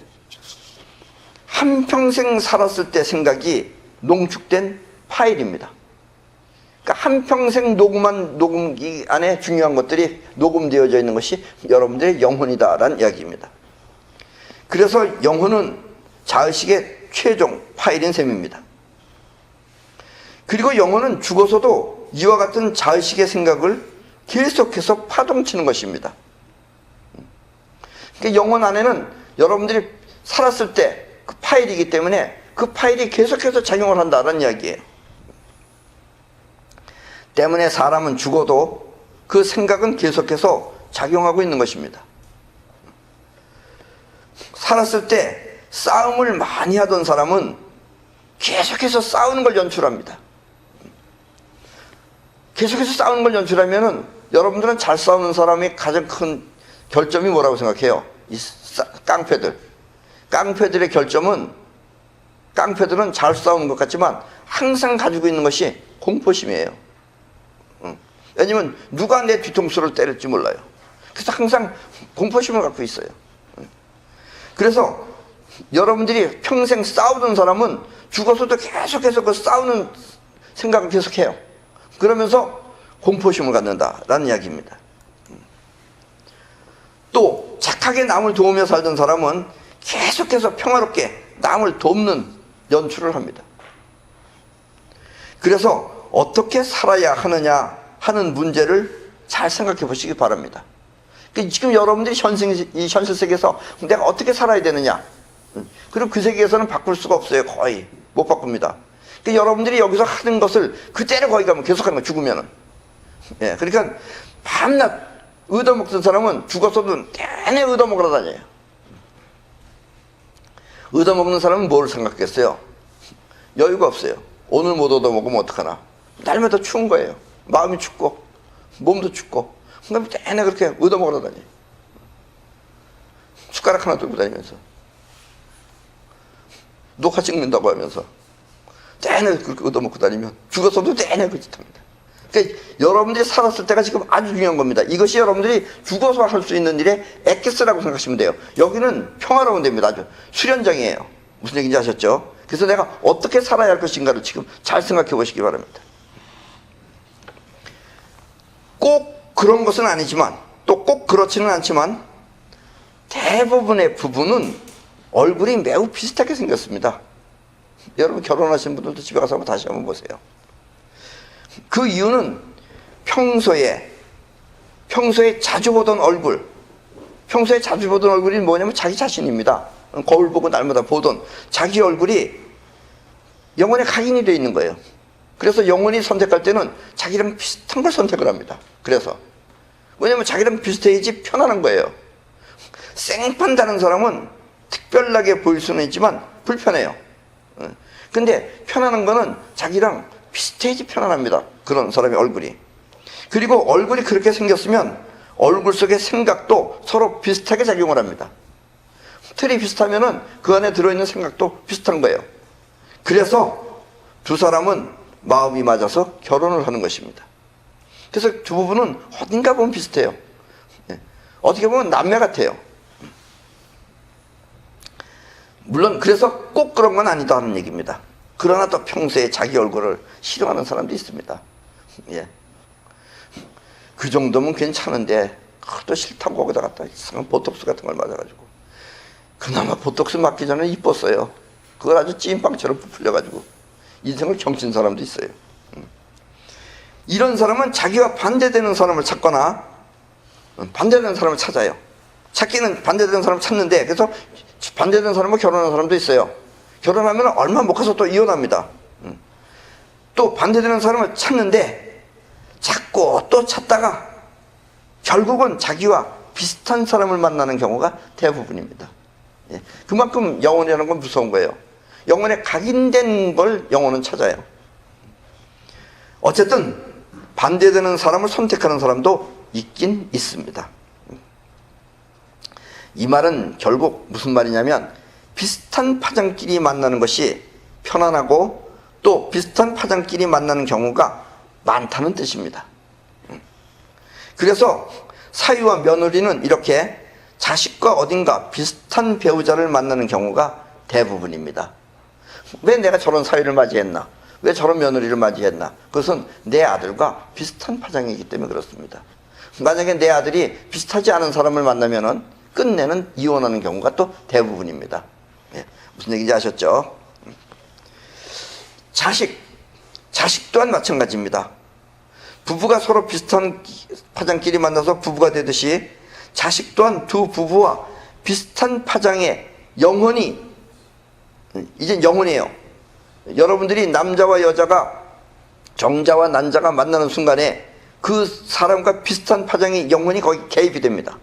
한평생 살았을 때 생각이 농축된 파일입니다. 그러니까 한평생 녹음한 녹음기 안에 중요한 것들이 녹음되어져 있는 것이 여러분들의 영혼이다라는 이야기입니다. 그래서 영혼은 자의식의 최종 파일인 셈입니다. 그리고 영혼은 죽어서도 이와 같은 자의식의 생각을 계속해서 파동치는 것입니다. 그러니까 영혼 안에는 여러분들이 살았을 때 그 파일이기 때문에 그 파일이 계속해서 작용을 한다는 이야기예요. 때문에 사람은 죽어도 그 생각은 계속해서 작용하고 있는 것입니다. 살았을 때 싸움을 많이 하던 사람은 계속해서 싸우는 걸 연출합니다. 계속해서 싸우는 걸 연출하면은 여러분들은 잘 싸우는 사람의 가장 큰 결점이 뭐라고 생각해요? 이 깡패들의 결점은, 깡패들은 잘 싸우는 것 같지만 항상 가지고 있는 것이 공포심이에요. 왜냐면 누가 내 뒤통수를 때릴지 몰라요. 그래서 항상 공포심을 갖고 있어요. 그래서 여러분들이 평생 싸우던 사람은 죽어서도 계속해서 그 싸우는 생각을 계속해요. 그러면서 공포심을 갖는다라는 이야기입니다. 또 착하게 남을 도우며 살던 사람은 계속해서 평화롭게 남을 돕는 연출을 합니다. 그래서 어떻게 살아야 하느냐 하는 문제를 잘 생각해 보시기 바랍니다. 지금 여러분들이 이 현실 세계에서 내가 어떻게 살아야 되느냐, 그리고 그 세계에서는 바꿀 수가 없어요. 거의 못 바꿉니다. 여러분들이 여기서 하는 것을 그대로 거기 가면 계속하는 거예요. 죽으면은. 예, 그러니까 밤낮 얻어먹던 사람은 죽어서도 내내 얻어먹으러 다녀요. 얻어먹는 사람은 뭘 생각했어요? 여유가 없어요. 오늘 못 얻어먹으면 어떡하나. 날마다 추운 거예요. 마음이 춥고 몸도 춥고. 그러니까 내내 그렇게 얻어먹으러 다녀요. 숟가락 하나 들고 다니면서 녹화 찍는다고 하면서 내내 그렇게 얻어먹고 다니면 죽어서도 내내 그 짓 합니다. 그러니까 여러분들이 살았을 때가 지금 아주 중요한 겁니다. 이것이 여러분들이 죽어서 할 수 있는 일의 엑기스라고 생각하시면 돼요. 여기는 평화로운 데입니다. 아주 수련장이에요. 무슨 얘기인지 아셨죠? 그래서 내가 어떻게 살아야 할 것인가를 지금 잘 생각해 보시기 바랍니다. 꼭 그런 것은 아니지만, 또 꼭 그렇지는 않지만 대부분의 부부는 얼굴이 매우 비슷하게 생겼습니다. 여러분 결혼하신 분들도 집에 가서 다시 한번 보세요. 그 이유는 평소에 자주 보던 얼굴, 평소에 자주 보던 얼굴이 뭐냐면 자기 자신입니다. 거울 보고 날마다 보던 자기 얼굴이 영혼에 각인이 되어 있는 거예요. 그래서 영혼이 선택할 때는 자기랑 비슷한 걸 선택을 합니다. 그래서 왜냐면 자기랑 비슷해야지 편안한 거예요. 생판 다른 사람은 특별하게 보일 수는 있지만 불편해요. 근데 편안한 거는 자기랑 비슷해야지 편안합니다. 그런 사람의 얼굴이. 그리고 얼굴이 그렇게 생겼으면 얼굴 속의 생각도 서로 비슷하게 작용을 합니다. 틀이 비슷하면은 그 안에 들어있는 생각도 비슷한 거예요. 그래서 두 사람은 마음이 맞아서 결혼을 하는 것입니다. 그래서 두 부부는 어딘가 보면 비슷해요. 어떻게 보면 남매 같아요. 물론 그래서 꼭 그런 건 아니다 하는 얘기입니다. 그러나 또 평소에 자기 얼굴을 싫어하는 사람도 있습니다. 예. 그 정도면 괜찮은데 그것도 싫다고 거기다 갖다 이상한 보톡스 같은 걸 맞아가지고, 그나마 보톡스 맞기 전에 이뻤어요. 그걸 아주 찐빵처럼 부풀려가지고 인생을 경친 사람도 있어요. 이런 사람은 자기와 반대되는 사람을 찾거나 반대되는 사람을 찾아요. 찾기는 반대되는 사람을 찾는데, 그래서 반대되는 사람과 결혼하는 사람도 있어요. 결혼하면 얼마 못 가서 또 이혼합니다. 또 반대되는 사람을 찾는데 찾고 또 찾다가 결국은 자기와 비슷한 사람을 만나는 경우가 대부분입니다. 그만큼 영혼이라는 건 무서운 거예요. 영혼에 각인된 걸 영혼은 찾아요. 어쨌든 반대되는 사람을 선택하는 사람도 있긴 있습니다. 이 말은 결국 무슨 말이냐면 비슷한 파장끼리 만나는 것이 편안하고 또 비슷한 파장끼리 만나는 경우가 많다는 뜻입니다. 그래서 사위와 며느리는 이렇게 자식과 어딘가 비슷한 배우자를 만나는 경우가 대부분입니다. 왜 내가 저런 사위를 맞이했나? 왜 저런 며느리를 맞이했나? 그것은 내 아들과 비슷한 파장이기 때문에 그렇습니다. 만약에 내 아들이 비슷하지 않은 사람을 만나면은 끝내는 이혼하는 경우가 또 대부분입니다. 예, 무슨 얘기인지 아셨죠? 자식 또한 마찬가지입니다. 부부가 서로 비슷한 파장끼리 만나서 부부가 되듯이 자식 또한 두 부부와 비슷한 파장의 영혼이, 이젠 영혼이에요. 여러분들이 남자와 여자가, 정자와 난자가 만나는 순간에 그 사람과 비슷한 파장의 영혼이 거기 개입이 됩니다.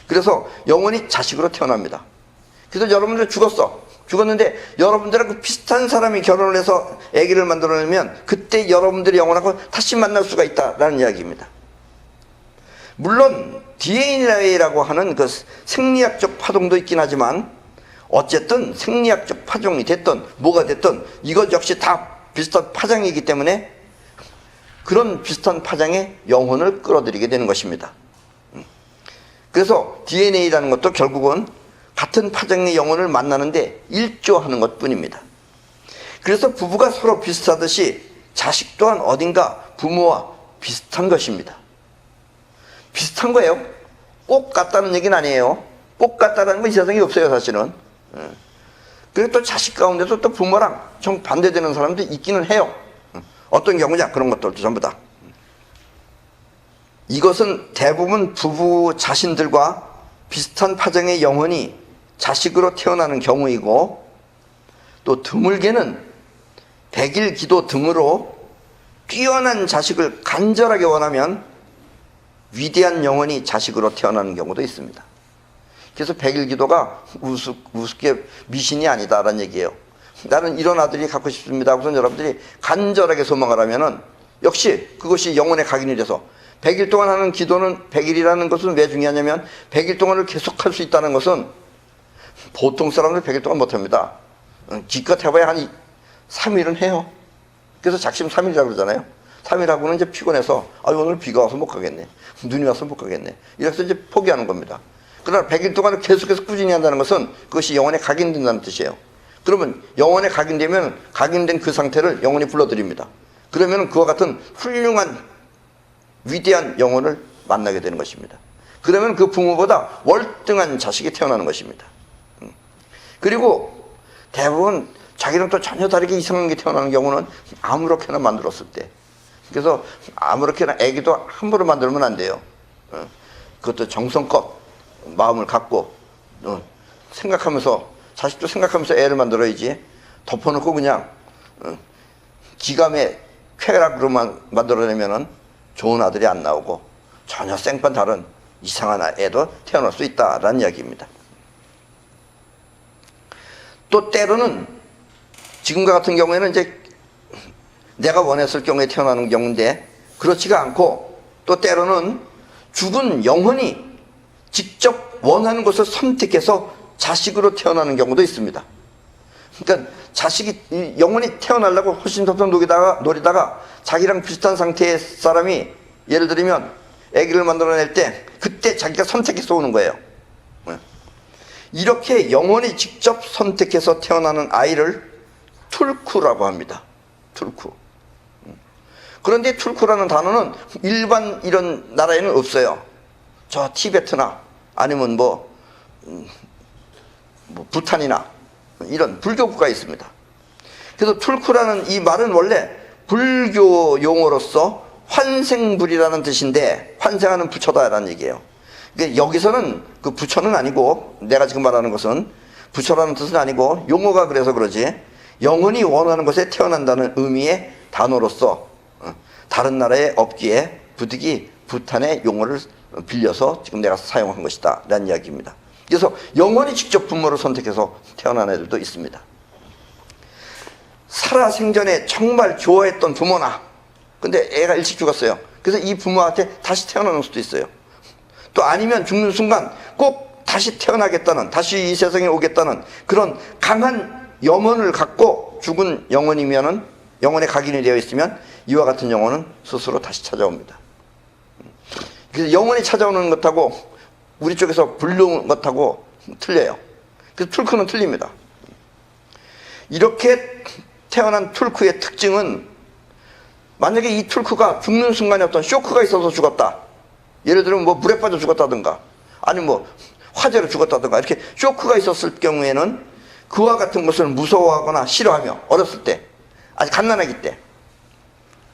그래서 영혼이 자식으로 태어납니다. 그래서 여러분들 죽었는데 여러분들하고 그 비슷한 사람이 결혼을 해서 아기를 만들어내면 그때 여러분들의 영혼하고 다시 만날 수가 있다라는 이야기입니다. 물론 DNA라고 하는 그 생리학적 파동도 있긴 하지만 어쨌든 생리학적 파동이 됐든 뭐가 됐든 이것 역시 다 비슷한 파장이기 때문에 그런 비슷한 파장의 영혼을 끌어들이게 되는 것입니다. 그래서 DNA라는 것도 결국은 같은 파장의 영혼을 만나는데 일조하는 것 뿐입니다. 그래서 부부가 서로 비슷하듯이 자식 또한 어딘가 부모와 비슷한 것입니다. 비슷한 거예요. 꼭 같다는 얘기는 아니에요. 꼭 같다는 건 이 세상에 없어요, 사실은. 그리고 또 자식 가운데도 또 부모랑 정반대되는 사람도 있기는 해요. 어떤 경우냐, 그런 것들도 전부 다. 이것은 대부분 부부 자신들과 비슷한 파장의 영혼이 자식으로 태어나는 경우이고, 또 드물게는 백일 기도 등으로 뛰어난 자식을 간절하게 원하면 위대한 영혼이 자식으로 태어나는 경우도 있습니다. 그래서 백일 기도가 우습게 미신이 아니다라는 얘기예요. 나는 이런 아들이 갖고 싶습니다. 우선 여러분들이 간절하게 소망을 하면은 역시 그것이 영혼에 각인이 돼서 100일 동안 하는 기도는 100일이라는 것은 왜 중요하냐면 100일 동안을 계속할 수 있다는 것은 보통 사람들 100일 동안 못합니다. 기껏 해봐야 한 3일은 해요. 그래서 작심 3일이라고 그러잖아요. 3일하고는 이제 피곤해서 오늘 비가 와서 못 가겠네, 눈이 와서 못 가겠네, 이래서 이제 포기하는 겁니다. 그러나 100일 동안을 계속해서 꾸준히 한다는 것은 그것이 영혼에 각인된다는 뜻이에요. 그러면 영혼에 각인되면 각인된 그 상태를 영혼이 불러들입니다. 그러면 그와 같은 훌륭한 위대한 영혼을 만나게 되는 것입니다. 그러면 그 부모보다 월등한 자식이 태어나는 것입니다. 그리고 대부분 자기는 또 전혀 다르게 이상한 게 태어나는 경우는 아무렇게나 만들었을 때, 그래서 아무렇게나 애기도 함부로 만들면 안 돼요. 그것도 정성껏 마음을 갖고 생각하면서, 자식도 생각하면서 애를 만들어야지 덮어놓고 그냥 기감에 쾌락으로만 만들어내면은 좋은 아들이 안 나오고 전혀 생판 다른 이상한 애도 태어날 수 있다라는 이야기입니다. 또 때로는 지금과 같은 경우에는 이제 내가 원했을 경우에 태어나는 경우인데, 그렇지가 않고 또 때로는 죽은 영혼이 직접 원하는 것을 선택해서 자식으로 태어나는 경우도 있습니다. 그러니까 자식이, 영혼이 태어나려고 호신토통 노리다가 자기랑 비슷한 상태의 사람이, 예를 들면 아기를 만들어낼 때 그때 자기가 선택해서 오는 거예요. 이렇게 영혼이 직접 선택해서 태어나는 아이를 툴쿠라고 합니다. 툴쿠. 그런데 툴쿠라는 단어는 일반 이런 나라에는 없어요. 저 티베트나 아니면 부탄이나 이런 불교 국가에 있습니다. 그래서 툴쿠라는 이 말은 원래 불교 용어로서 환생불이라는 뜻인데, 환생하는 부처다라는 얘기예요. 여기서는 그 부처는 아니고, 내가 지금 말하는 것은 부처라는 뜻은 아니고 용어가 그래서 그러지, 영혼이 원하는 것에 태어난다는 의미의 단어로서 다른 나라에 없기에 부득이 부탄의 용어를 빌려서 지금 내가 사용한 것이다 라는 이야기입니다. 그래서 영혼이 직접 부모를 선택해서 태어난 애들도 있습니다. 살아생전에 정말 좋아했던 부모나, 근데 애가 일찍 죽었어요. 그래서 이 부모한테 다시 태어나는 수도 있어요. 또 아니면 죽는 순간 꼭 다시 태어나겠다는, 다시 이 세상에 오겠다는 그런 강한 염원을 갖고 죽은 영혼이면은, 영혼에 각인이 되어 있으면 이와 같은 영혼은 스스로 다시 찾아옵니다. 그래서 영혼이 찾아오는 것하고 우리 쪽에서 불르는 것하고 틀려요. 그래서 툴크는 틀립니다. 이렇게 태어난 툴크의 특징은, 만약에 이 툴크가 죽는 순간에 어떤 쇼크가 있어서 죽었다, 예를 들면 뭐 물에 빠져 죽었다든가 아니면 뭐 화재로 죽었다든가, 이렇게 쇼크가 있었을 경우에는 그와 같은 것을 무서워하거나 싫어하며, 어렸을 때, 아직 갓난아기 때,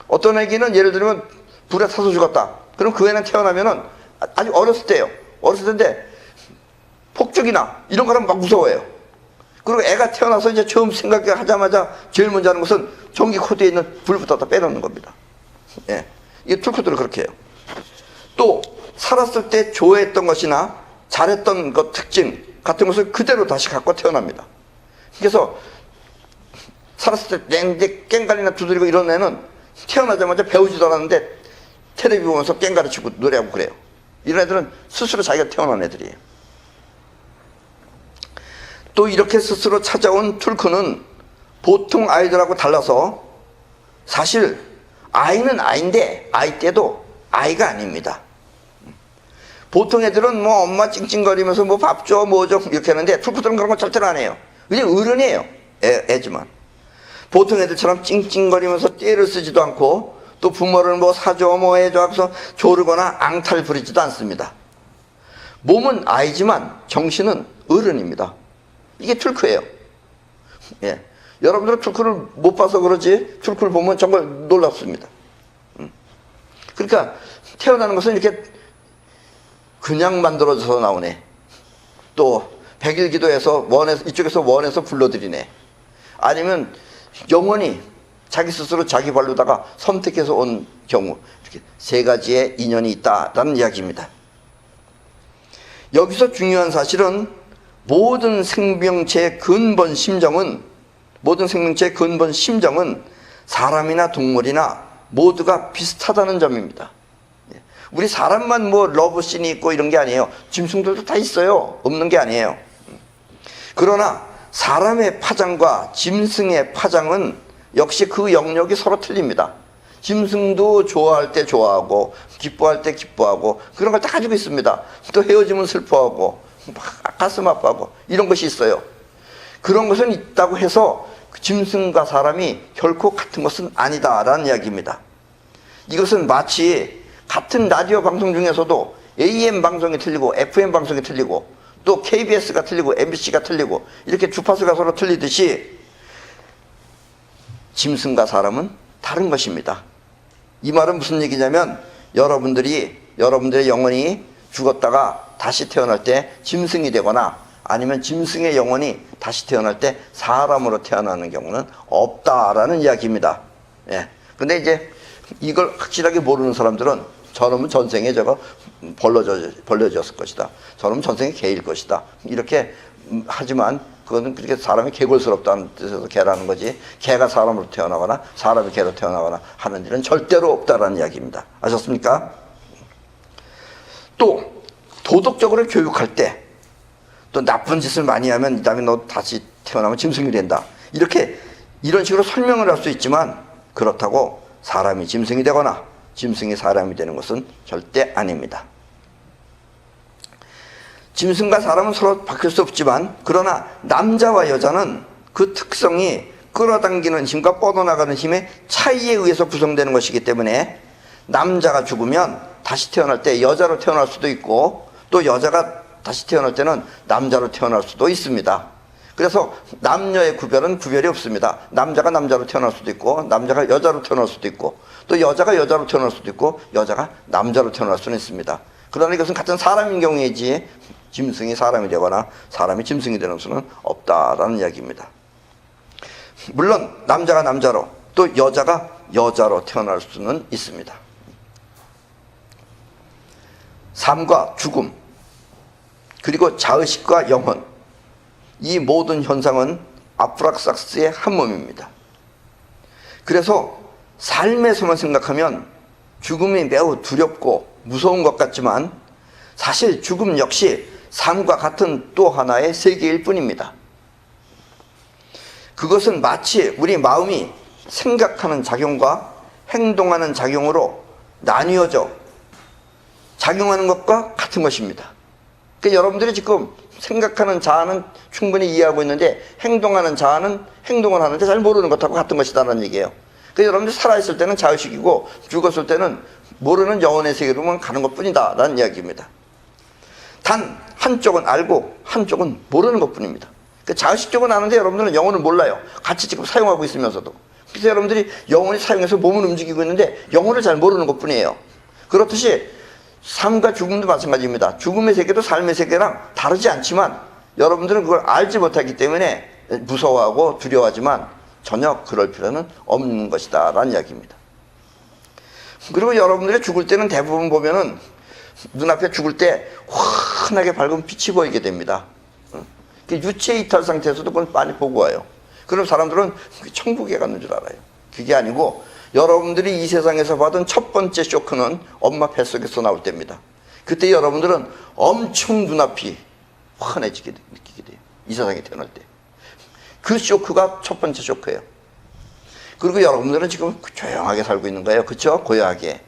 어떤 아기는 예를 들면 불에 타서 죽었다, 그럼 그 애는 태어나면은 아직 어렸을 때예요. 어렸을 때인데 폭죽이나 이런 거라면 막 무서워해요. 그리고 애가 태어나서 이제 처음 생각하자마자 제일 먼저 하는 것은 전기 코드에 있는 불부터 다 빼놓는 겁니다. 예. 이게 툴크들은 그렇게 해요. 또 살았을 때 좋아했던 것이나 잘했던 것 특징 같은 것을 그대로 다시 갖고 태어납니다. 그래서 살았을 때 깽가리나 두드리고 이런 애는 태어나자마자 배우지도 않았는데 텔레비 보면서 깽가리 치고 노래하고 그래요. 이런 애들은 스스로 자기가 태어난 애들이에요. 또 이렇게 스스로 찾아온 툴크는 보통 아이들하고 달라서 사실 아이는 아이인데 아이 때도 아이가 아닙니다. 보통 애들은 뭐 엄마 찡찡거리면서 뭐 밥 줘, 뭐 줘 이렇게 하는데 툴크들은 그런 거 절대로 안 해요. 그냥 어른이에요. 애지만. 보통 애들처럼 찡찡거리면서 떼를 쓰지도 않고, 또 부모를 뭐 사줘 뭐 해줘 하면서 조르거나 앙탈 부리지도 않습니다. 몸은 아이지만 정신은 어른입니다. 이게 툴크예요. 예. 여러분들은 툴크를 못 봐서 그러지 툴크를 보면 정말 놀랍습니다. 그러니까 태어나는 것은 이렇게 그냥 만들어져서 나오네. 또 백일기도에서 원에서, 이쪽에서 원에서 불러들이네. 아니면 영원히 자기 스스로 자기 발로다가 선택해서 온 경우, 이렇게 세 가지의 인연이 있다라는 이야기입니다. 여기서 중요한 사실은 모든 생명체의 근본 심정은 사람이나 동물이나 모두가 비슷하다는 점입니다. 우리 사람만 뭐 러브씬이 있고 이런 게 아니에요. 짐승들도 다 있어요. 없는 게 아니에요. 그러나 사람의 파장과 짐승의 파장은 역시 그 영역이 서로 틀립니다. 짐승도 좋아할 때 좋아하고 기뻐할 때 기뻐하고 그런 걸 다 가지고 있습니다. 또 헤어지면 슬퍼하고 가슴 아파하고 이런 것이 있어요. 그런 것은 있다고 해서 짐승과 사람이 결코 같은 것은 아니다라는 이야기입니다. 이것은 마치 같은 라디오 방송 중에서도 AM 방송이 틀리고 FM 방송이 틀리고 또 KBS가 틀리고 MBC가 틀리고 이렇게 주파수가 서로 틀리듯이 짐승과 사람은 다른 것입니다. 이 말은 무슨 얘기냐면, 여러분들의 영혼이 죽었다가 다시 태어날 때 짐승이 되거나 아니면 짐승의 영혼이 다시 태어날 때 사람으로 태어나는 경우는 없다라는 이야기입니다. 예. 근데 이제 이걸 확실하게 모르는 사람들은 저놈은 전생에 저거 벌려졌을 것이다. 저놈은 전생에 개일 것이다. 이렇게 하지만 그거는 그렇게 사람이 개골스럽다는 뜻에서 개라는 거지, 개가 사람으로 태어나거나 사람이 개로 태어나거나 하는 일은 절대로 없다라는 이야기입니다. 아셨습니까? 또 도덕적으로 교육할 때, 또 나쁜 짓을 많이 하면 이 다음에 너 다시 태어나면 짐승이 된다, 이런 식으로 설명을 할 수 있지만, 그렇다고 사람이 짐승이 되거나 짐승이 사람이 되는 것은 절대 아닙니다. 짐승과 사람은 서로 바뀔 수 없지만, 그러나 남자와 여자는 그 특성이 끌어당기는 힘과 뻗어나가는 힘의 차이에 의해서 구성되는 것이기 때문에, 남자가 죽으면 다시 태어날 때 여자로 태어날 수도 있고, 또 여자가 다시 태어날 때는 남자로 태어날 수도 있습니다. 그래서 남녀의 구별이 없습니다. 남자가 남자로 태어날 수도 있고, 남자가 여자로 태어날 수도 있고, 또 여자가 여자로 태어날 수도 있고, 여자가 남자로 태어날 수는 있습니다. 그러나 이것은 같은 사람인 경우이지 짐승이 사람이 되거나 사람이 짐승이 되는 수는 없다라는 이야기입니다. 물론 남자가 남자로 또 여자가 여자로 태어날 수는 있습니다. 삶과 죽음, 그리고 자의식과 영혼, 이 모든 현상은 아프락삭스의 한 몸입니다. 그래서 삶에서만 생각하면 죽음이 매우 두렵고 무서운 것 같지만 사실 죽음 역시 삶과 같은 또 하나의 세계일 뿐입니다. 그것은 마치 우리 마음이 생각하는 작용과 행동하는 작용으로 나뉘어져 작용하는 것과 같은 것입니다. 그러니까 여러분들이 지금 생각하는 자아는 충분히 이해하고 있는데 행동하는 자아는 행동을 하는데 잘 모르는 것하고 같은 것이다라는 얘기예요. 그러니까 여러분들이 살아있을 때는 자의식이고 죽었을 때는 모르는 영혼의 세계로만 가는 것뿐이다 라는 이야기입니다. 단 한쪽은 알고 한쪽은 모르는 것뿐입니다. 그러니까 자의식적으로 아는데 여러분들은 영혼을 몰라요. 같이 지금 사용하고 있으면서도. 그래서 여러분들이 영혼이 사용해서 몸을 움직이고 있는데 영혼을 잘 모르는 것뿐이에요. 그렇듯이 삶과 죽음도 마찬가지입니다. 죽음의 세계도 삶의 세계랑 다르지 않지만 여러분들은 그걸 알지 못하기 때문에 무서워하고 두려워하지만 전혀 그럴 필요는 없는 것이다 라는 이야기입니다. 그리고 여러분들이 죽을 때는 대부분 보면은 눈앞에 죽을 때 환하게 밝은 빛이 보이게 됩니다. 유체 이탈 상태에서도 그걸 많이 보고 와요. 그럼 사람들은 천국에 갔는 줄 알아요. 그게 아니고 여러분들이 이 세상에서 받은 첫 번째 쇼크는 엄마 뱃속에서 나올 때입니다. 그때 여러분들은 엄청 눈앞이 환해지게 느끼게 돼요. 이 세상에 태어날 때. 그 쇼크가 첫 번째 쇼크예요. 그리고 여러분들은 지금 조용하게 살고 있는 거예요. 그렇죠? 고요하게.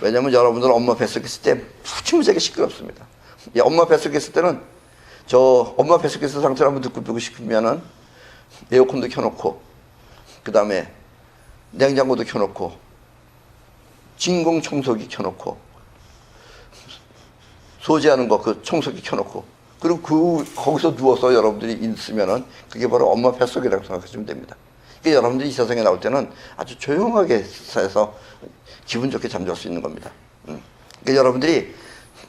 왜냐하면 여러분들은 엄마 뱃속에 있을 때 무지무지하게 시끄럽습니다. 엄마 뱃속에 있을 때는 엄마 뱃속에 있을 상태를 한번 듣고 싶으면은 에어컨도 켜놓고 그 다음에 냉장고도 켜놓고 진공 청소기 켜놓고 소지하는 거 그 청소기 켜놓고 그리고 거기서 누워서 여러분들이 있으면은 그게 바로 엄마 뱃속이라고 생각하시면 됩니다. 그러니까 여러분들이 이 세상에 나올 때는 아주 조용하게 해서 기분 좋게 잠잘 수 있는 겁니다. 그러니까 여러분들이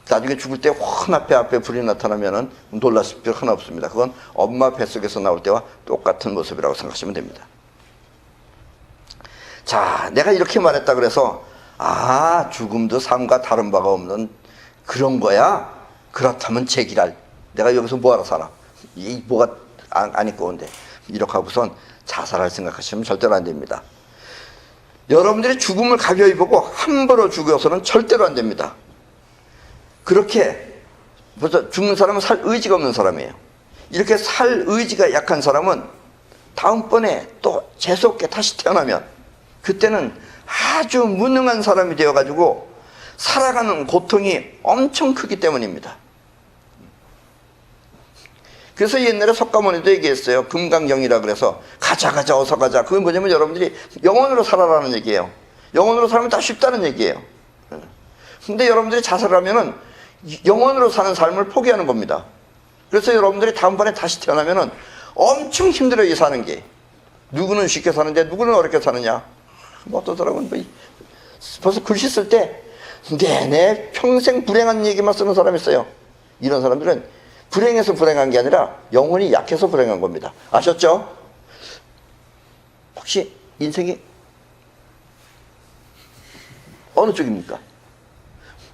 나중에 죽을 때 환 앞에 불이 나타나면은 놀라실 필요 하나 없습니다. 그건 엄마 뱃속에서 나올 때와 똑같은 모습이라고 생각하시면 됩니다. 자, 내가 이렇게 말했다 그래서 죽음도 삶과 다른 바가 없는 그런 거야? 그렇다면 제기랄. 내가 여기서 뭐하러 살아? 뭐가 안 입고온데. 이렇게 하고선 자살할 생각하시면 절대로 안 됩니다. 여러분들이 죽음을 가벼이 보고 함부로 죽여서는 절대로 안 됩니다. 그렇게 벌써 죽는 사람은 살 의지가 없는 사람이에요. 이렇게 살 의지가 약한 사람은 다음번에 또 재수없게 다시 태어나면 그때는 아주 무능한 사람이 되어가지고 살아가는 고통이 엄청 크기 때문입니다. 그래서 옛날에 석가모니도 얘기했어요. 금강경이라 그래서 가자 어서 가자. 그건 뭐냐면 여러분들이 영원으로 살아라는 얘기예요. 영원으로 살면 다 쉽다는 얘기예요. 근데 여러분들이 자살하면은 영원으로 사는 삶을 포기하는 겁니다. 그래서 여러분들이 다음번에 다시 태어나면은 엄청 힘들어요, 사는 게. 누구는 쉽게 사는데 누구는 어렵게 사느냐. 어떤 사람은 벌써 글씨 쓸 때 내내 평생 불행한 얘기만 쓰는 사람이 있어요. 이런 사람들은 불행해서 불행한 게 아니라 영혼이 약해서 불행한 겁니다. 아셨죠? 혹시 인생이 어느 쪽입니까?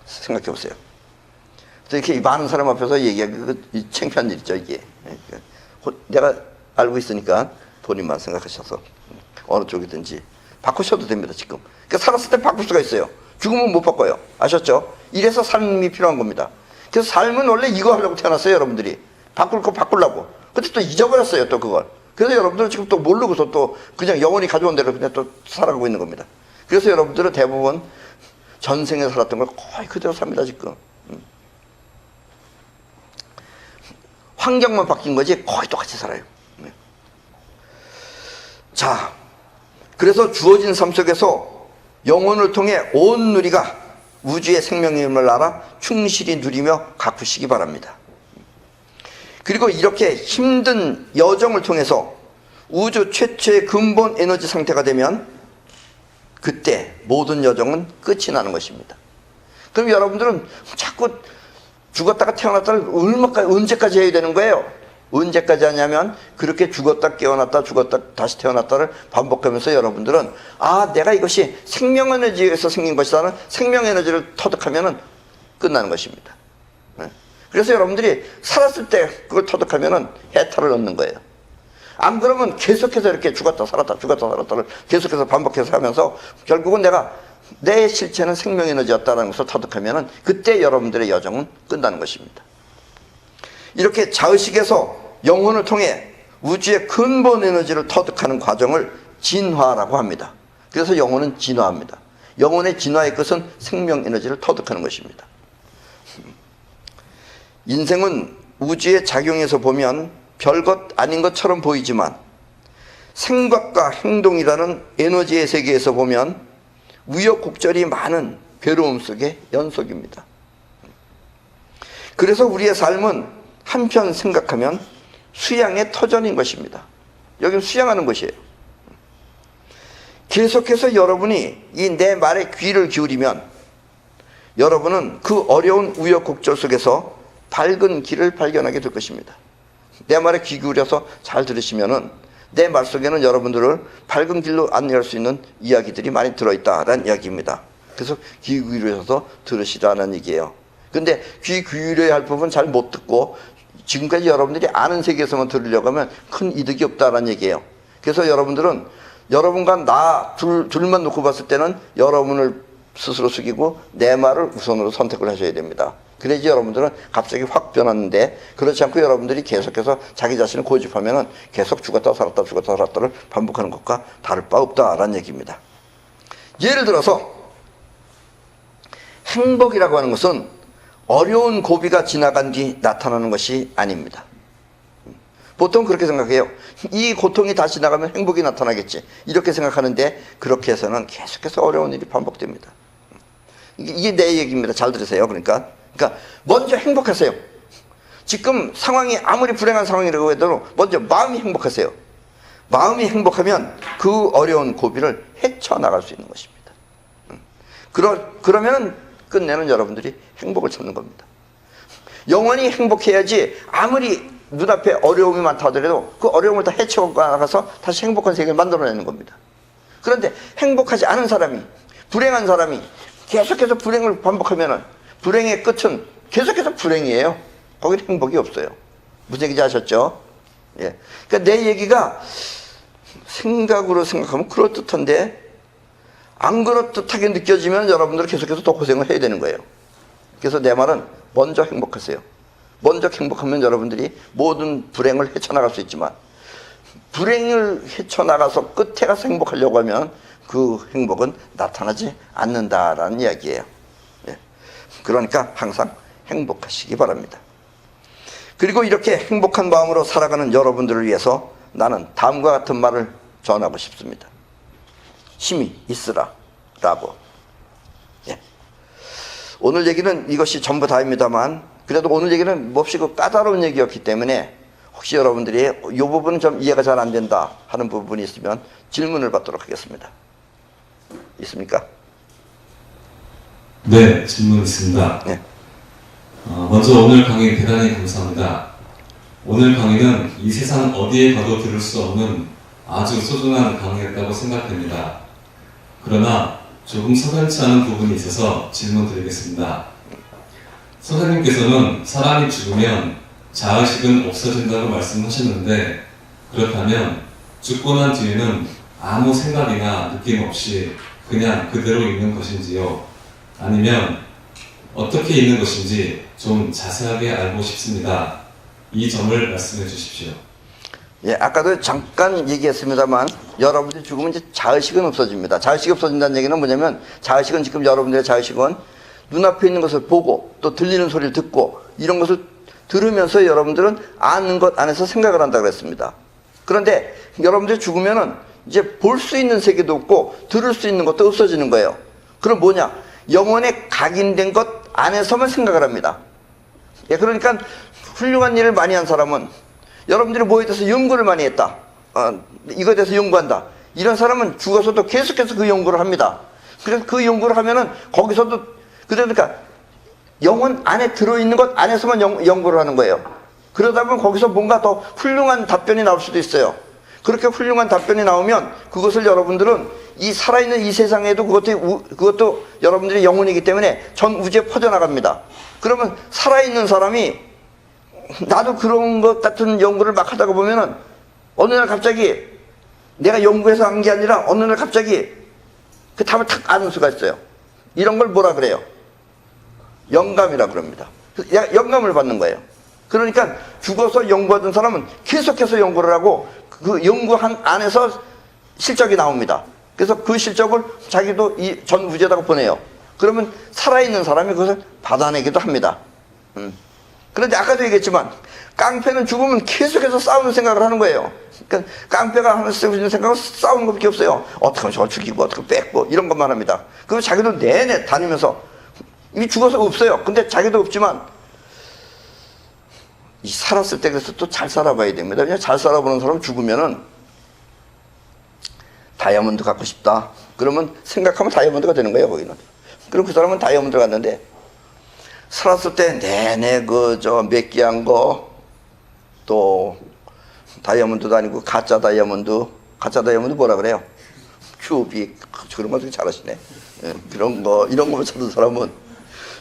생각해 보세요. 이렇게 많은 사람 앞에서 얘기하기 창피한 일 있죠, 이게. 내가 알고 있으니까 본인만 생각하셔서 어느 쪽이든지 바꾸셔도 됩니다, 지금. 그러니까 살았을 때 바꿀 수가 있어요. 죽으면 못 바꿔요. 아셨죠? 이래서 삶이 필요한 겁니다. 그래서 삶은 원래 이거 하려고 태어났어요, 여러분들이. 바꿀 거 바꾸려고. 근데 또 잊어버렸어요, 또 그걸. 그래서 여러분들은 지금 또 모르고서 또 그냥 영원히 가져온 대로 그냥 또 살아가고 있는 겁니다. 그래서 여러분들은 대부분 전생에 살았던 걸 거의 그대로 삽니다, 지금. 환경만 바뀐 거지 거의 똑같이 살아요. 자, 그래서 주어진 삶 속에서 영혼을 통해 온 누리가 우주의 생명임을 알아 충실히 누리며 가꾸시기 바랍니다. 그리고 이렇게 힘든 여정을 통해서 우주 최초의 근본 에너지 상태가 되면 그때 모든 여정은 끝이 나는 것입니다. 그럼 여러분들은 자꾸 죽었다가 태어났다를 언제까지 해야 되는 거예요? 언제까지 하냐면 그렇게 죽었다 깨어났다 죽었다 다시 태어났다를 반복하면서 여러분들은 내가 이것이 생명에너지에서 생긴 것이라는 생명에너지를 터득하면 끝나는 것입니다. 그래서 여러분들이 살았을 때 그걸 터득하면 해탈을 얻는 거예요. 안 그러면 계속해서 이렇게 죽었다 살았다 죽었다 살았다를 계속해서 반복해서 하면서 결국은 내 실체는 생명에너지였다는 것을 터득하면은 그때 여러분들의 여정은 끝나는 것입니다. 이렇게 자의식에서 영혼을 통해 우주의 근본 에너지를 터득하는 과정을 진화라고 합니다. 그래서 영혼은 진화합니다. 영혼의 진화의 끝은 생명 에너지를 터득하는 것입니다. 인생은 우주의 작용에서 보면 별것 아닌 것처럼 보이지만 생각과 행동이라는 에너지의 세계에서 보면 우여곡절이 많은 괴로움 속의 연속입니다. 그래서 우리의 삶은 한편 생각하면 수양의 터전인 것입니다. 여기는 수양하는 것이에요. 계속해서 여러분이 이 내 말에 귀를 기울이면 여러분은 그 어려운 우여곡절 속에서 밝은 길을 발견하게 될 것입니다. 내 말에 귀 기울여서 잘 들으시면은 내 말 속에는 여러분들을 밝은 길로 안내할 수 있는 이야기들이 많이 들어있다라는 이야기입니다. 그래서 귀 기울여서 들으시라는 얘기예요. 근데 귀 기울여야 할 부분 잘 못 듣고 지금까지 여러분들이 아는 세계에서만 들으려고 하면 큰 이득이 없다라는 얘기예요. 그래서 여러분들은 여러분과 나 둘만 놓고 봤을 때는 여러분을 스스로 숙이고 내 말을 우선으로 선택을 하셔야 됩니다. 그래야지 여러분들은 갑자기 확 변하는데, 그렇지 않고 여러분들이 계속해서 자기 자신을 고집하면은 계속 죽었다 살았다 죽었다 살았다를 반복하는 것과 다를 바 없다라는 얘기입니다. 예를 들어서 행복이라고 하는 것은 어려운 고비가 지나간 뒤 나타나는 것이 아닙니다. 보통 그렇게 생각해요. 이 고통이 다 지나가면 행복이 나타나겠지, 이렇게 생각하는데 그렇게 해서는 계속해서 어려운 일이 반복됩니다. 이게 내 얘기입니다. 잘 들으세요. 그러니까 먼저 행복하세요. 지금 상황이 아무리 불행한 상황이라고 해도 먼저 마음이 행복하세요. 마음이 행복하면 그 어려운 고비를 헤쳐나갈 수 있는 것입니다. 그러면 끝내는 여러분들이 행복을 찾는 겁니다. 영원히 행복해야지 아무리 눈앞에 어려움이 많다 하더라도 그 어려움을 다 헤쳐나가서 다시 행복한 세계를 만들어내는 겁니다. 그런데 행복하지 않은 사람이, 불행한 사람이 계속해서 불행을 반복하면은 불행의 끝은 계속해서 불행이에요. 거기는 행복이 없어요. 무슨 얘기인지 아셨죠? 예. 그러니까 내 얘기가 생각으로 생각하면 그럴듯한데 안 그럴듯하게 느껴지면 여러분들은 계속해서 더 고생을 해야 되는 거예요. 그래서 내 말은 먼저 행복하세요. 먼저 행복하면 여러분들이 모든 불행을 헤쳐나갈 수 있지만, 불행을 헤쳐나가서 끝에 가서 행복하려고 하면 그 행복은 나타나지 않는다라는 이야기예요. 예. 그러니까 항상 행복하시기 바랍니다. 그리고 이렇게 행복한 마음으로 살아가는 여러분들을 위해서 나는 다음과 같은 말을 전하고 싶습니다. 힘이 있으라 라고. 예. 오늘 얘기는 이것이 전부 다입니다만, 그래도 오늘 얘기는 몹시 그 까다로운 얘기였기 때문에 혹시 여러분들이 이 부분은 좀 이해가 잘 안 된다 하는 부분이 있으면 질문을 받도록 하겠습니다. 있습니까? 네, 질문 있습니다. 네. 먼저 오늘 강의 대단히 감사합니다. 오늘 강의는 이 세상 어디에 가도 들을 수 없는 아주 소중한 강의였다고 생각됩니다. 그러나 조금 서슴지 않은 부분이 있어서 질문 드리겠습니다. 선생님께서는 사람이 죽으면 자의식은 없어진다고 말씀하셨는데, 그렇다면 죽고 난 뒤에는 아무 생각이나 느낌 없이 그냥 그대로 있는 것인지요? 아니면 어떻게 있는 것인지 좀 자세하게 알고 싶습니다. 이 점을 말씀해 주십시오. 예, 아까도 잠깐 얘기했습니다만 여러분들이 죽으면 이제 자의식은 없어집니다. 자의식이 없어진다는 얘기는 뭐냐면, 자의식은 지금 여러분들의 자의식은 눈앞에 있는 것을 보고 또 들리는 소리를 듣고 이런 것을 들으면서 여러분들은 아는 것 안에서 생각을 한다고 그랬습니다. 그런데 여러분들이 죽으면은 이제 볼 수 있는 세계도 없고 들을 수 있는 것도 없어지는 거예요. 그럼 뭐냐? 영혼에 각인된 것 안에서만 생각을 합니다. 예, 그러니까 훌륭한 일을 많이 한 사람은, 여러분들이 뭐에 대해서 연구를 많이 했다, 이거에 대해서 연구한다, 이런 사람은 죽어서도 계속해서 그 연구를 합니다. 그래서 그 연구를 하면은 거기서도, 그러니까 영혼 안에 들어있는 것 안에서만 연구를 하는 거예요. 그러다 보면 거기서 뭔가 더 훌륭한 답변이 나올 수도 있어요. 그렇게 훌륭한 답변이 나오면 그것을 여러분들은 이 살아있는 이 세상에도 그것도 여러분들의 영혼이기 때문에 전 우주에 퍼져나갑니다. 그러면 살아있는 사람이 나도 그런 것 같은 연구를 막 하다가 보면은 어느 날 갑자기 내가 연구해서 한 게 아니라 어느 날 갑자기 그 답을 탁 아는 수가 있어요. 이런 걸 뭐라 그래요? 영감이라 그럽니다. 영감을 받는 거예요. 그러니까 죽어서 연구하던 사람은 계속해서 연구를 하고 그 연구한 안에서 실적이 나옵니다. 그래서 그 실적을 자기도 이 전부제에다가 보내요. 그러면 살아있는 사람이 그것을 받아내기도 합니다. 그런데 아까도 얘기했지만 깡패는 죽으면 계속해서 싸우는 생각을 하는 거예요. 그러니까 깡패가 하면서 쓰는 생각은 싸우는 것밖에 없어요. 어떻게 하면 저걸 죽이고 어떻게 뺏고 이런 것만 합니다. 그럼 자기도 내내 다니면서 이미 죽어서 없어요. 근데 자기도 없지만 이 살았을 때 그래서 또 잘 살아봐야 됩니다. 그냥 잘 살아보는 사람 죽으면은 다이아몬드 갖고 싶다. 그러면 생각하면 다이아몬드가 되는 거예요, 거기는. 그럼 그 사람은 다이아몬드 갔는데 살았을 때 내내 메끼한 거 또 다이아몬드도 아니고 가짜 다이아몬드 뭐라 그래요? 큐빅 그런 거 되게 잘하시네. 예, 그런 거 이런 거만 찾는 사람은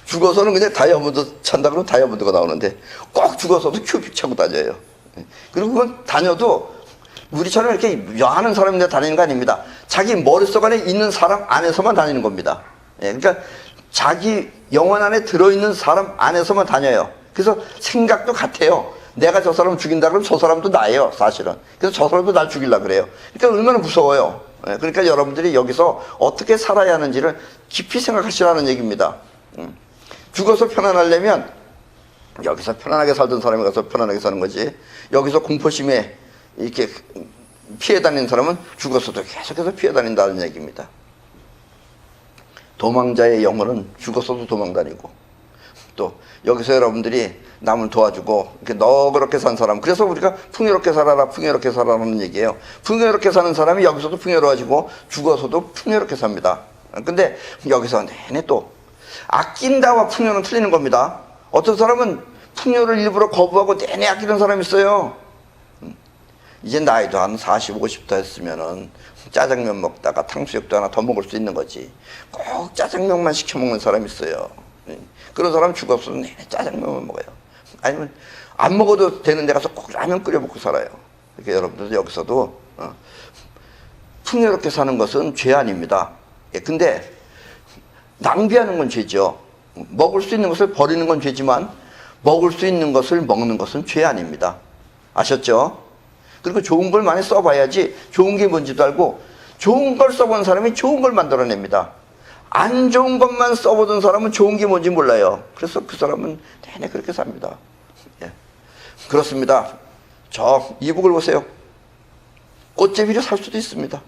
죽어서는 그냥 다이아몬드 찬다 그러면 다이아몬드가 나오는데 꼭 죽어서도 큐빅 차고 다녀요. 예, 그리고 그건 다녀도 우리처럼 이렇게 여하는 사람인데 다니는 거 아닙니다. 자기 머릿속 안에 있는 사람 안에서만 다니는 겁니다. 예, 그러니까 자기 영혼 안에 들어있는 사람 안에서만 다녀요. 그래서 생각도 같아요. 내가 저 사람 죽인다 그러면 저 사람도 나예요, 사실은. 그래서 저 사람도 날 죽이려고 그래요. 그러니까 얼마나 무서워요. 예, 그러니까 여러분들이 여기서 어떻게 살아야 하는지를 깊이 생각하시라는 얘기입니다. 죽어서 편안하려면 여기서 편안하게 살던 사람이 가서 편안하게 사는 거지. 여기서 공포심에 이렇게 피해 다니는 사람은 죽어서도 계속해서 피해 다닌다는 얘기입니다. 도망자의 영혼은 죽어서도 도망다니고 또 여기서 여러분들이 남을 도와주고 이렇게 너그럽게 산 사람, 그래서 우리가 풍요롭게 살아라 풍요롭게 살아라는 얘기예요. 풍요롭게 사는 사람이 여기서도 풍요로워지고 죽어서도 풍요롭게 삽니다. 근데 여기서 내내 또 아낀다와 풍요는 틀리는 겁니다. 어떤 사람은 풍요를 일부러 거부하고 내내 아끼는 사람이 있어요. 이제 나이도 한 40, 50도 했으면은 짜장면 먹다가 탕수육도 하나 더 먹을 수 있는 거지. 꼭 짜장면만 시켜 먹는 사람이 있어요. 그런 사람 죽어서 내내 짜장면만 먹어요. 아니면 안 먹어도 되는 데 가서 꼭 라면 끓여 먹고 살아요. 그러니까 여러분들도 여기서도 풍요롭게 사는 것은 죄 아닙니다. 예, 근데 낭비하는 건 죄죠. 먹을 수 있는 것을 버리는 건 죄지만 먹을 수 있는 것을 먹는 것은 죄 아닙니다. 아셨죠? 그리고 좋은 걸 많이 써봐야지 좋은 게 뭔지도 알고, 좋은 걸 써본 사람이 좋은 걸 만들어냅니다. 안 좋은 것만 써보던 사람은 좋은 게 뭔지 몰라요. 그래서 그 사람은 내내 그렇게 삽니다. 예. 그렇습니다. 저 이북을 보세요. 꽃제비로 살 수도 있습니다.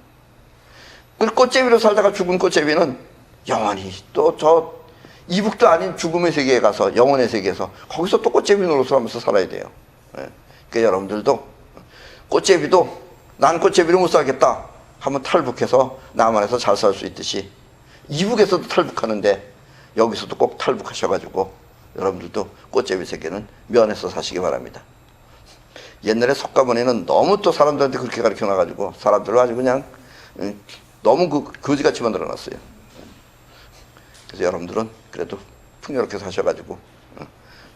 그 꽃제비로 살다가 죽은 꽃제비는 영원히 또 저 이북도 아닌 죽음의 세계에 가서 영혼의 세계에서 거기서 또 꽃제비 노릇을 하면서 살아야 돼요. 예. 그러니까 여러분들도 꽃제비도 난 꽃제비로 못 살겠다 하면 탈북해서 남한에서 잘 살 수 있듯이 이북에서도 탈북하는데 여기서도 꼭 탈북하셔가지고 여러분들도 꽃제비 세계는 면해서 사시기 바랍니다. 옛날에 석가모니는 너무 또 사람들한테 그렇게 가르쳐놔가지고 사람들을 아주 그냥 너무 거지같이 만들어놨어요. 그래서 여러분들은 그래도 풍요롭게 사셔가지고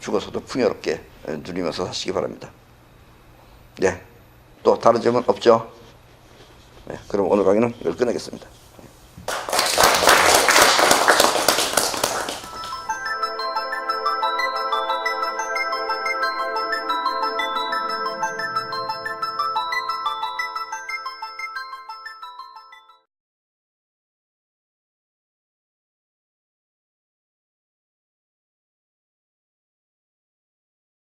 죽어서도 풍요롭게 누리면서 사시기 바랍니다. 네, 또 다른 점은 없죠? 네, 그럼 오늘 강의는 이걸 끝내겠습니다.